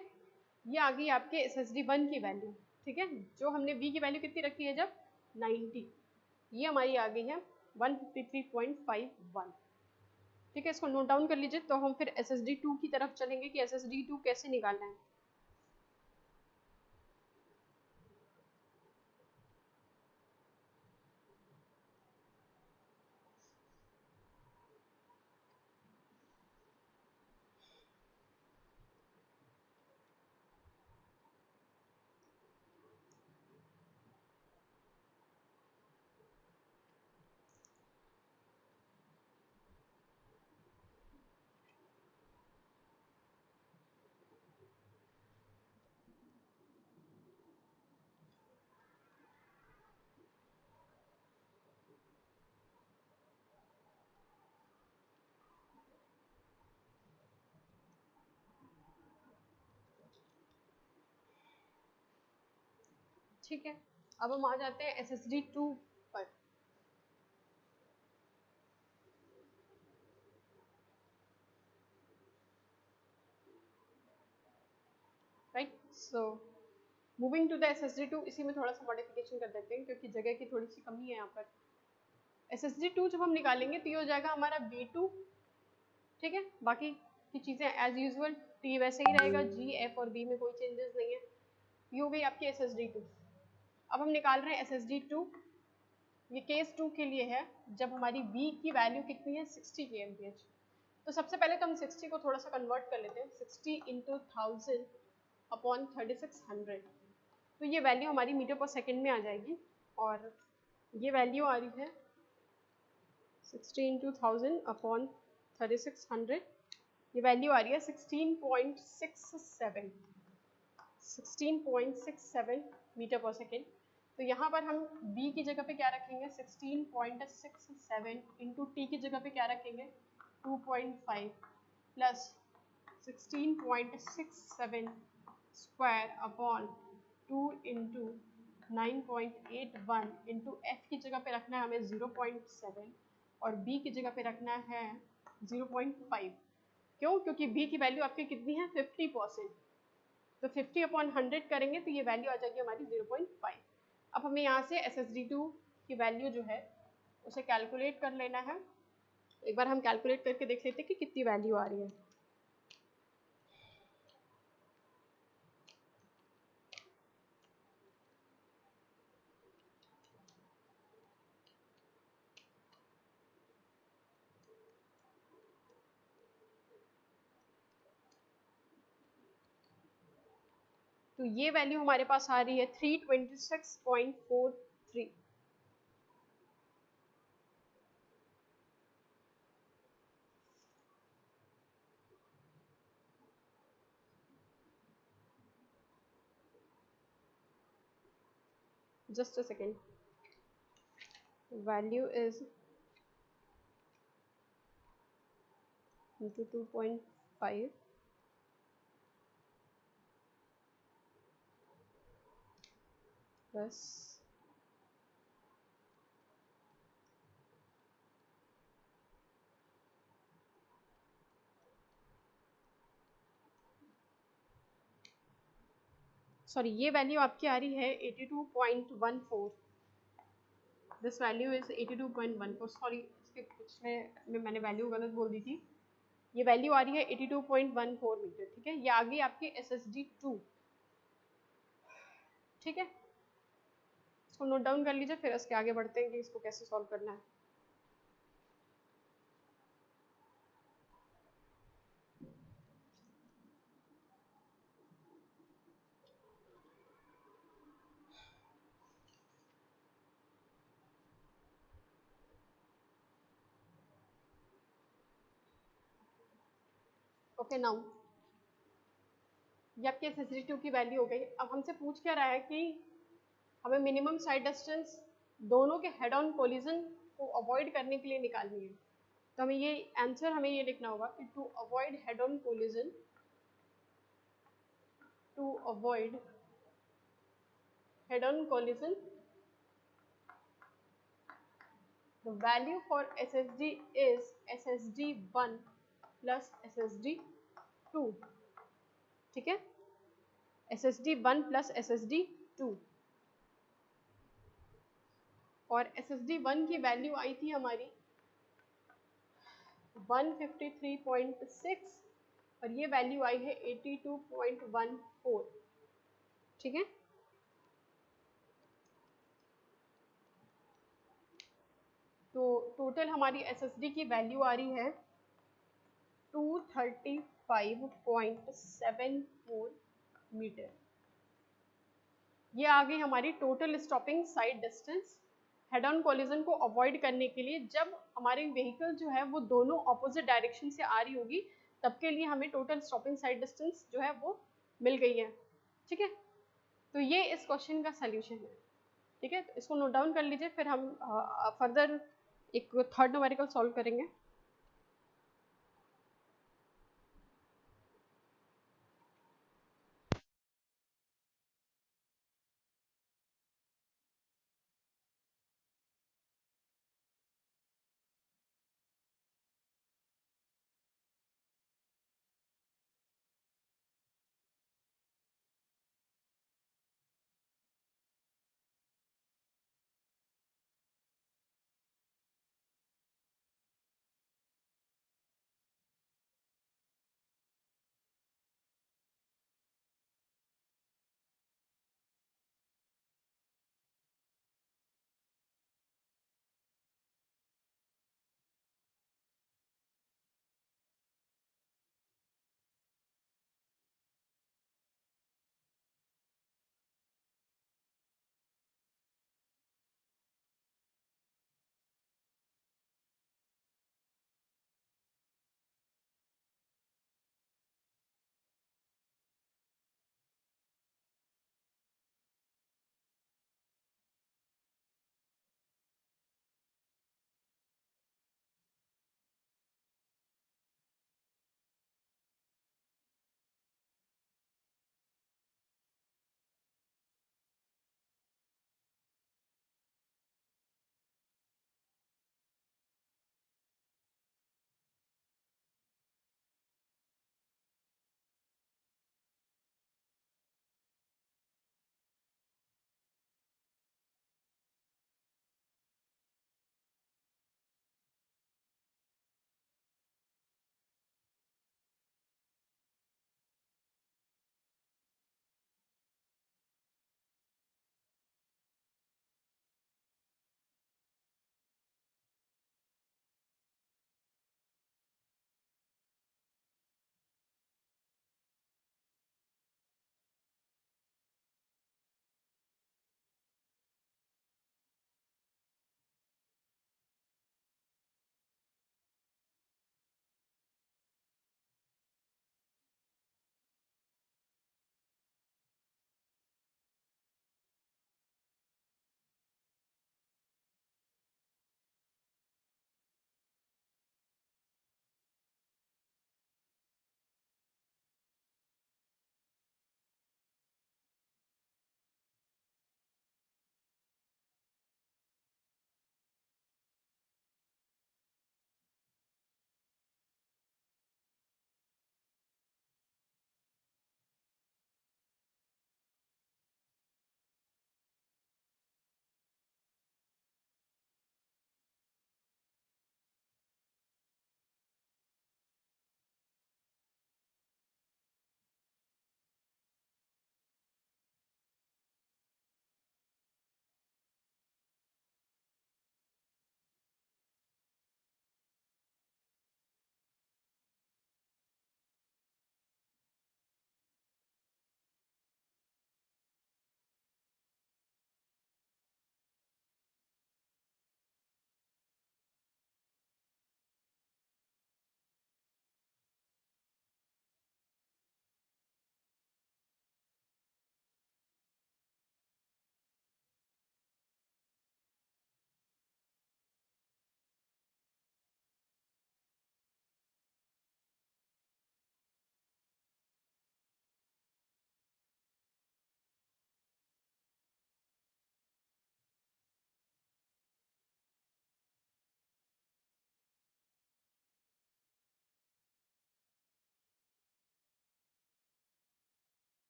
ये आ गई आपके SSD1 की वैल्यू, ठीक है। जो हमने V की वैल्यू कितनी रखी है जब 90, ये हमारी आ गई है 153.51, ठीक है। इसको नोट डाउन कर लीजिए, तो हम फिर SSD2 की तरफ चलेंगे कि SSD2 कैसे निकालना है। ठीक है, अब हम आ जाते हैं SSD2 पर। Right, so moving to the SSD2, इसी में थोड़ा सा मॉडिफिकेशन कर देते हैं क्योंकि जगह की थोड़ी सी कमी है यहाँ पर। SSD2 जब हम निकालेंगे तो ये हो जाएगा हमारा V2, ठीक है, बाकी की चीज़ें एज यूजुअल T वैसे ही रहेगा, G, F और B में कोई चेंजेस नहीं है। ये हो गई आपकी SSD2। अब हम निकाल रहे हैं SSD2, ये केस 2 के लिए है जब हमारी V की वैल्यू कितनी है 60 kmph। तो सबसे पहले तो हम 60 को थोड़ा सा कन्वर्ट कर लेते हैं, 60 इंटू 1000 अपॉन 3600, तो ये वैल्यू हमारी मीटर पर सेकेंड में आ जाएगी और ये वैल्यू आ रही है 60 इंटू 1000 अपॉन 3600, ये वैल्यू आ रही है 16.67 मीटर पर सेकेंड। तो यहाँ पर हम B की जगह पे क्या रखेंगे 16.67 इंटू टी की जगह पे क्या रखेंगे 2.5 plus 16.67 square upon 2 into 9.81 into F की जगह पे रखना है हमें 0.7 और बी की जगह पे रखना है 0.5। क्यों? क्योंकि बी की वैल्यू आपकी कितनी है 50%, तो 50 अपॉन 100 करेंगे तो ये वैल्यू आ जाएगी हमारी 0.5। अब हमें यहाँ से SSD2 की वैल्यू जो है उसे कैलकुलेट कर लेना है। एक बार हम कैलकुलेट करके देख लेते हैं कि कितनी वैल्यू आ रही है। तो ये वैल्यू हमारे पास आ रही है 326.43। Just a second. Value is into 2.5 plus sorry ये वैल्यू आपकी आ रही है 82.14। This value is 82.14। सॉरी इसके पिछले में मैंने वैल्यू गलत बोल दी थी। ये वैल्यू आ रही है 82.14 मीटर, ठीक है। ये आ गई आपकी SSD2, ठीक है। इसको नोट डाउन कर लीजिए, फिर इसके आगे बढ़ते हैं कि इसको कैसे सॉल्व करना है। ओके नाउ ये आपकी SSD2 की वैल्यू हो गई। अब हमसे पूछ क्या रहा है कि हमें मिनिमम साइड डिस्टेंस दोनों के हेड ऑन कोलिजन को अवॉइड करने के लिए निकालनी है। तो हमें ये आंसर हमें ये लिखना होगा कि to avoid head on collision, to avoid head on collision the value for SSD is SSD1 plus SSD2, ठीक है। SSD1 plus SSD2 और SSD1 की वैल्यू आई थी हमारी 153.6 और ये वैल्यू आई है 82.14, ठीक है। तो टोटल हमारी SSD की वैल्यू आ रही है 235.74 मीटर। ये आ गई हमारी total stopping side distance head on collision को अवॉइड करने के लिए। जब हमारी व्हीकल जो है वो दोनों ऑपोजिट डायरेक्शन से आ रही होगी तब के लिए हमें टोटल स्टॉपिंग साइड डिस्टेंस जो है वो मिल गई है, ठीक है। तो ये इस क्वेश्चन का सल्यूशन है, ठीक है। तो इसको नोट डाउन कर लीजिए, फिर हम फर्दर एक थर्ड न्यूमेरिकल सॉल्व करेंगे।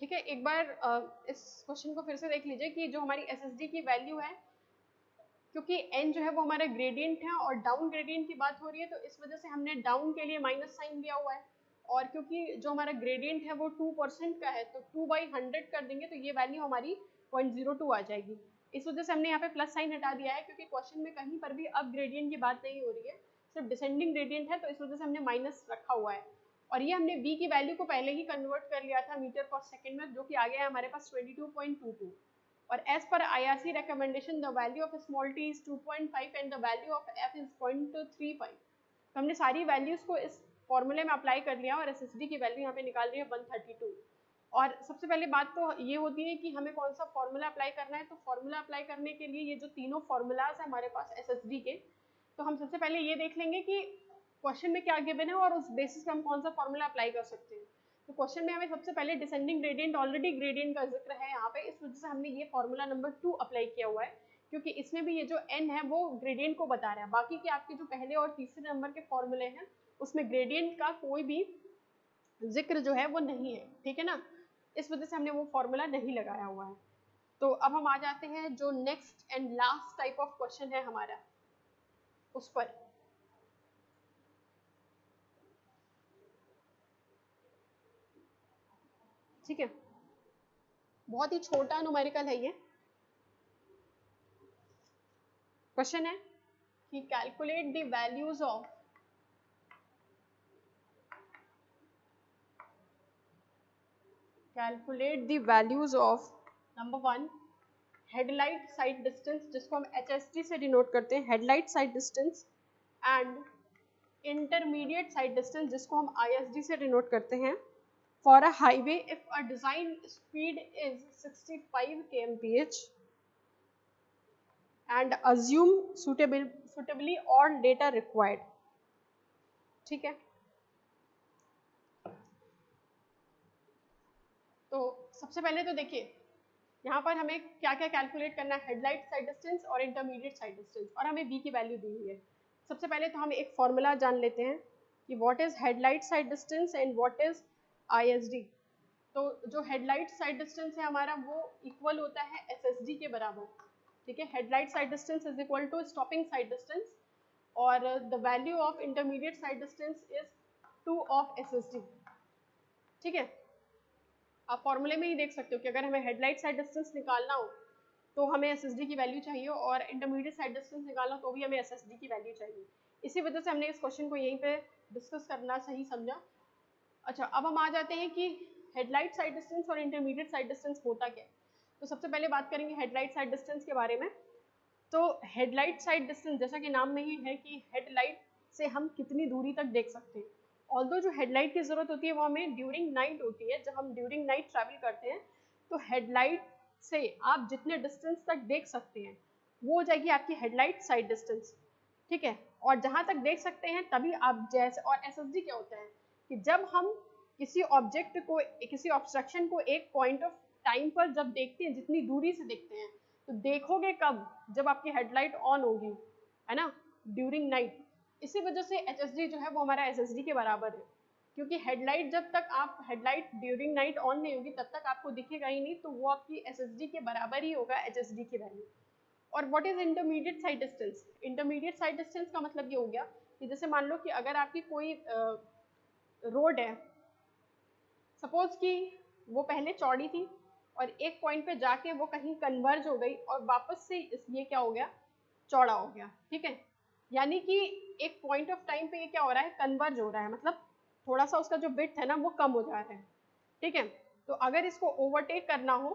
ठीक है, एक बार इस क्वेश्चन को फिर से देख लीजिए कि जो हमारी एसएसडी की वैल्यू है, क्योंकि n जो है वो हमारा ग्रेडियंट है और डाउन ग्रेडियंट की बात हो रही है, तो इस वजह से हमने डाउन के लिए माइनस साइन लिया हुआ है, और क्योंकि जो हमारा ग्रेडियंट है वो 2% का है, तो 2/100 कर देंगे तो ये वैल्यू हमारी 0.02 आ जाएगी। इस वजह से हमने यहाँ पे प्लस साइन हटा दिया है, क्योंकि क्वेश्चन में कहीं पर भी अब ग्रेडियंट की बात नहीं हो रही है, सिर्फ डिसेंडिंग ग्रेडियंट है, तो इस वजह से हमने माइनस रखा हुआ है। और ये हमने v की वैल्यू को पहले ही कन्वर्ट कर लिया था मीटर पर सेकेंड में, जो कि आ गया है हमारे पास 22.22। और as per IRC recommendation the value of small t is 2.5 and the value of f is 0.35। तो हमने सारी वैल्यूज को इस फॉर्मूले में अप्लाई कर लिया और एसएसडी की वैल्यू यहाँ पे निकाल रही है 132। और सबसे पहले बात तो ये होती है कि हमें कौन सा फॉर्मूला अप्लाई करना है, तो फॉर्मूला अप्लाई करने के लिए ये जो तीनों फॉर्मूलाज है हमारे पास एसएसडी के, तो हम सबसे पहले ये देख लेंगे कि क्वेश्चन में क्या गिवन है और उस बेसिस पे हम कौन सा फॉर्मूला अप्लाई कर सकते हैं। तो क्वेश्चन में हमें सबसे पहले डिसेंडिंग ग्रेडियंट, ऑलरेडी ग्रेडियंट का जिक्र है यहाँ पे, इस वजह से हमने ये फॉर्मूला नंबर 2 अप्लाई किया हुआ है, क्योंकि इसमें भी ये जो n है वो ग्रेडियंट को बता रहा है। बाकी के आपके जो पहले और तीसरे नंबर के फॉर्मूले हैं उसमें ग्रेडियंट का कोई भी जिक्र जो है वो नहीं है, ठीक है ना, इस वजह से हमने वो फॉर्मूला नहीं लगाया हुआ है। तो अब हम आ जाते हैं जो next and last type of question है हमारा उस पर। ठीक है, बहुत ही छोटा न्यूमेरिकल है ये। क्वेश्चन है कि calculate the values of number 1 headlight sight distance, जिसको हम HSD से डिनोट करते हैं, headlight sight distance, and intermediate sight distance, जिसको हम ISD से डिनोट करते हैं, for a highway if a design speed is 65 kmph and assume suitably all data required। ठीक है, तो सबसे पहले तो देखिए यहाँ पर हमें क्या क्या कैलकुलेट करना है, हेडलाइट साइड डिस्टेंस और इंटरमीडिएट साइड डिस्टेंस, और हमें v की वैल्यू दी हुई है। सबसे पहले तो हम एक फॉर्मूला जान लेते हैं कि what is headlight sight distance and what is ISD। तो जो हेडलाइट साइड डिस्टेंस है हमारा वो इक्वल होता है SSD के बराबर, ठीक है, headlight sight distance is equal to stopping side distance, और the value of intermediate sight distance is 2 of SSD। ठीक है, आप फॉर्मूले में ही देख सकते हो कि अगर हमें हेडलाइट साइड डिस्टेंस निकालना हो तो हमें SSD की वैल्यू चाहिए, और इंटरमीडिएट साइड डिस्टेंस निकालना तो भी हमें SSD की वैल्यू चाहिए। इसी वजह से हमने इस क्वेश्चन को यहीं पे डिस्कस करना सही समझा। अच्छा, अब हम आ जाते हैं कि हेडलाइट साइड डिस्टेंस और इंटरमीडिएट साइड डिस्टेंस होता क्या है। तो सबसे पहले बात करेंगे हेडलाइट साइड डिस्टेंस के बारे में। तो हेडलाइट साइड डिस्टेंस, जैसा कि नाम में ही है कि हेडलाइट से हम कितनी दूरी तक देख सकते हैं। ऑल्दो जो हेडलाइट की जरूरत होती है वो हमें ड्यूरिंग नाइट होती है, जब हम ड्यूरिंग नाइट ट्रैवल करते हैं तो हेडलाइट से आप जितने डिस्टेंस तक देख सकते हैं वो हो जाएगी आपकी हेडलाइट साइड डिस्टेंस। ठीक है, और जहां तक देख सकते हैं तभी आप जैसे, और SSD क्या होता है कि जब हम किसी ऑब्जेक्ट को, किसी ऑब्स्ट्रक्शन को एक पॉइंट ऑफ टाइम पर जब देखते हैं, जितनी दूरी से देखते हैं, तो देखोगे कब, जब आपकी हेडलाइट ऑन होगी, है ना, ड्यूरिंग नाइट। इसी वजह से HSD जो है वो हमारा SSD के बराबर है, क्योंकि हेडलाइट जब तक आप हेडलाइट ड्यूरिंग नाइट ऑन नहीं होगी तब तक आपको दिखेगा ही नहीं, तो वो आपकी SSD के बराबर ही होगा HSD की वैल्यू। और what is intermediate sight distance? Intermediate sight distance का मतलब ये हो गया कि जैसे मान लो कि अगर आपकी कोई रोड है, सपोज कि वो पहले चौड़ी थी और एक पॉइंट पे जाके वो कहीं कन्वर्ज हो गई और वापस से ये क्या हो गया, चौड़ा हो गया। ठीक है, यानी कि एक पॉइंट ऑफ टाइम पे ये क्या हो रहा है, कन्वर्ज हो रहा है, मतलब थोड़ा सा उसका जो विड्थ है ना वो कम हो जा रहा है। ठीक है, तो अगर इसको ओवरटेक करना हो,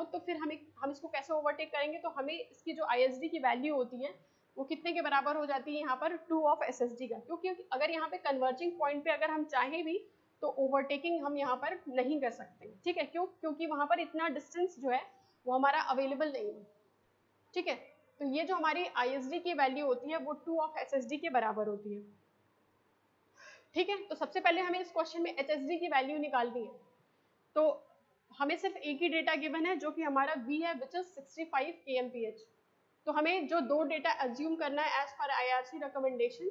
तो फिर हम इसको कैसे ओवरटेक करेंगे, तो हमें इसकी जो ISD की वैल्यू होती है वो कितने के बराबर हो जाती है यहाँ पर, 2 ऑफ SSD का, क्योंकि अगर यहाँ पे कन्वर्जिंग पॉइंट पे अगर हम चाहें भी तो ओवरटेकिंग हम यहाँ पर नहीं कर सकते। ठीक है, क्योंकि वहाँ पर इतना डिस्टेंस जो है वो हमारा अवेलेबल नहीं है। ठीक है, तो ये जो हमारी ISD की वैल्यू होती है वो 2 ऑफ SSD के बराबर होती है। ठीक है, तो सबसे पहले हमें इस क्वेश्चन में HSD की वैल्यू निकालनी है। तो हमें सिर्फ एक ही डेटा गिवन है जो कि हमारा v है, विच इज 65 kmph। तो हमें जो दो डेटा एज्यूम करना है एज पर IRC रिकमेंडेशन,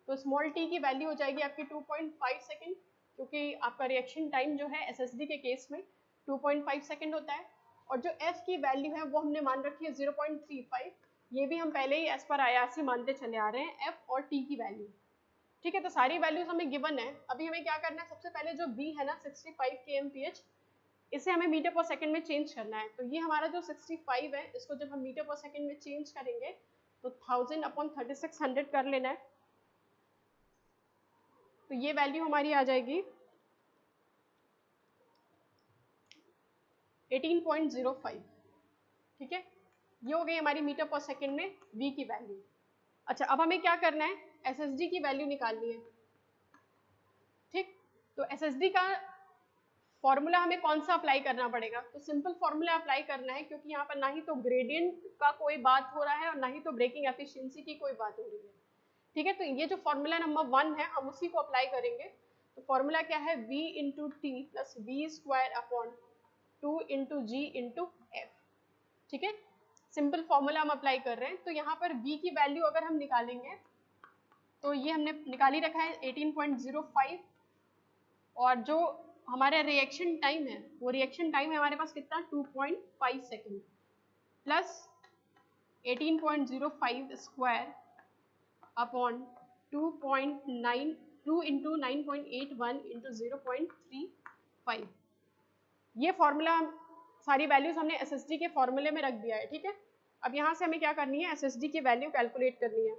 तो स्मॉल t की वैल्यू हो जाएगी आपकी 2.5 सेकेंड, क्योंकि आपका रिएक्शन टाइम जो है SSD के केस में 2.5 सेकेंड होता है, और जो F की वैल्यू है वो हमने मान रखी है 0.35, ये भी हम पहले ही एज पर IRC मानते चले आ रहे हैं F और T की वैल्यू। ठीक है, तो सारी वैल्यूज हमें गिवन है। अभी हमें क्या करना है, सबसे पहले जो V है ना 65 kmph, इसे हमें मीटर पर सेकंड में चेंज करना है। तो ये हमारा जो 65 है, इसको जब हम मीटर पर सेकंड में चेंज करेंगे तो 1000/3600 कर लेना है। तो ये वैल्यू हमारी आ जाएगी 18.05। ठीक है, ये हो गई हमारी मीटर पर सेकंड में V की वैल्यू। अच्छा, अब हमें क्या करना है, SSD की वैल्यू निकालनी है। ठीक, तो SSD का फॉर्मूला हमें कौन सा अप्लाई करना पड़ेगा, तो सिंपल फॉर्मूला अप्लाई करना है, क्योंकि यहाँ पर ना ही तो ग्रेडियंट का कोई बात हो रहा है और ना ही तो ब्रेकिंग एफिशिएंसी की कोई बात हो रही है। ठीक है, तो ये जो फॉर्मूला नंबर 1 है हम उसी को अप्लाई करेंगे। तो फॉर्मूला क्या है, V into T plus V²/2 into g into f. ठीक है, सिंपल फॉर्मूला हम अप्लाई कर रहे हैं। तो यहाँ पर V की वैल्यू अगर हम निकालेंगे तो ये हमने निकाली रखा है 18.05, और जो हमारा रिएक्शन टाइम है वो रिएक्शन टाइम है हमारे पास कितना, 2.5 second plus 18.05 square upon 2 into 9.81 into 0.35। ये फॉर्मूला सारी वैल्यूज हमने SSD के फॉर्मूले में रख दिया है। ठीक है, अब यहाँ से हमें क्या करनी है, SSD की वैल्यू कैलकुलेट करनी है।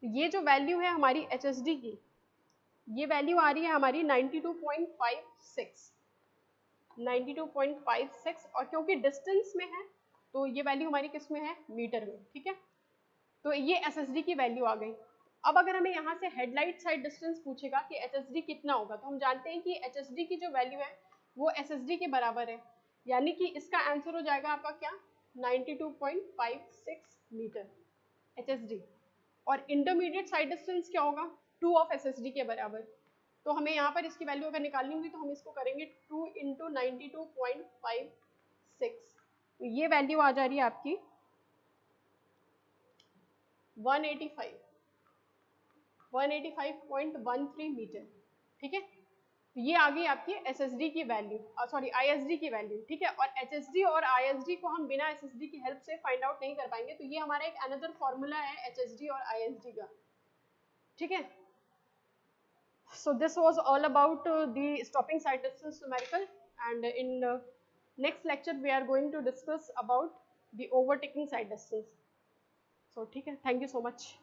ये जो वैल्यू है हमारी HSD की, ये वैल्यू आ रही है हमारी 92.56, और क्योंकि डिस्टेंस में है तो ये वैल्यू हमारी किस में है, मीटर में। ठीक है, तो ये SSD की वैल्यू आ गई। अब अगर हमें यहाँ से हेडलाइट साइड डिस्टेंस पूछेगा कि HSD कितना होगा, तो हम जानते हैं कि HSD की जो वैल्यू है वो SSD के बराबर है, यानी कि इसका आंसर हो जाएगा आपका क्या, 92.56 मीटर HSD। और इंटरमीडिएट साइड डिस्टेंस क्या होगा, 2 ऑफ SSD के बराबर। तो हमें यहाँ पर इसकी वैल्यू अगर निकालनी होगी तो हम इसको करेंगे 2 इंटू 92.56, तो ये वैल्यू आ जा रही है आपकी 185.13 मीटर। ठीक है, तो ये आ गई आपकी SSD की वैल्यू, सॉरी ISD की वैल्यू। ठीक है, और HSD और ISD को हम बिना SSD की हेल्प से फाइंड आउट नहीं कर पाएंगे, तो ये हमारा एक अनदर फॉर्मूला है HSD और ISD का। ठीक है, so this was all about the stopping side distance numerical, and in next lecture we are going to discuss about the overtaking side distance. So ठीक है, thank you so much.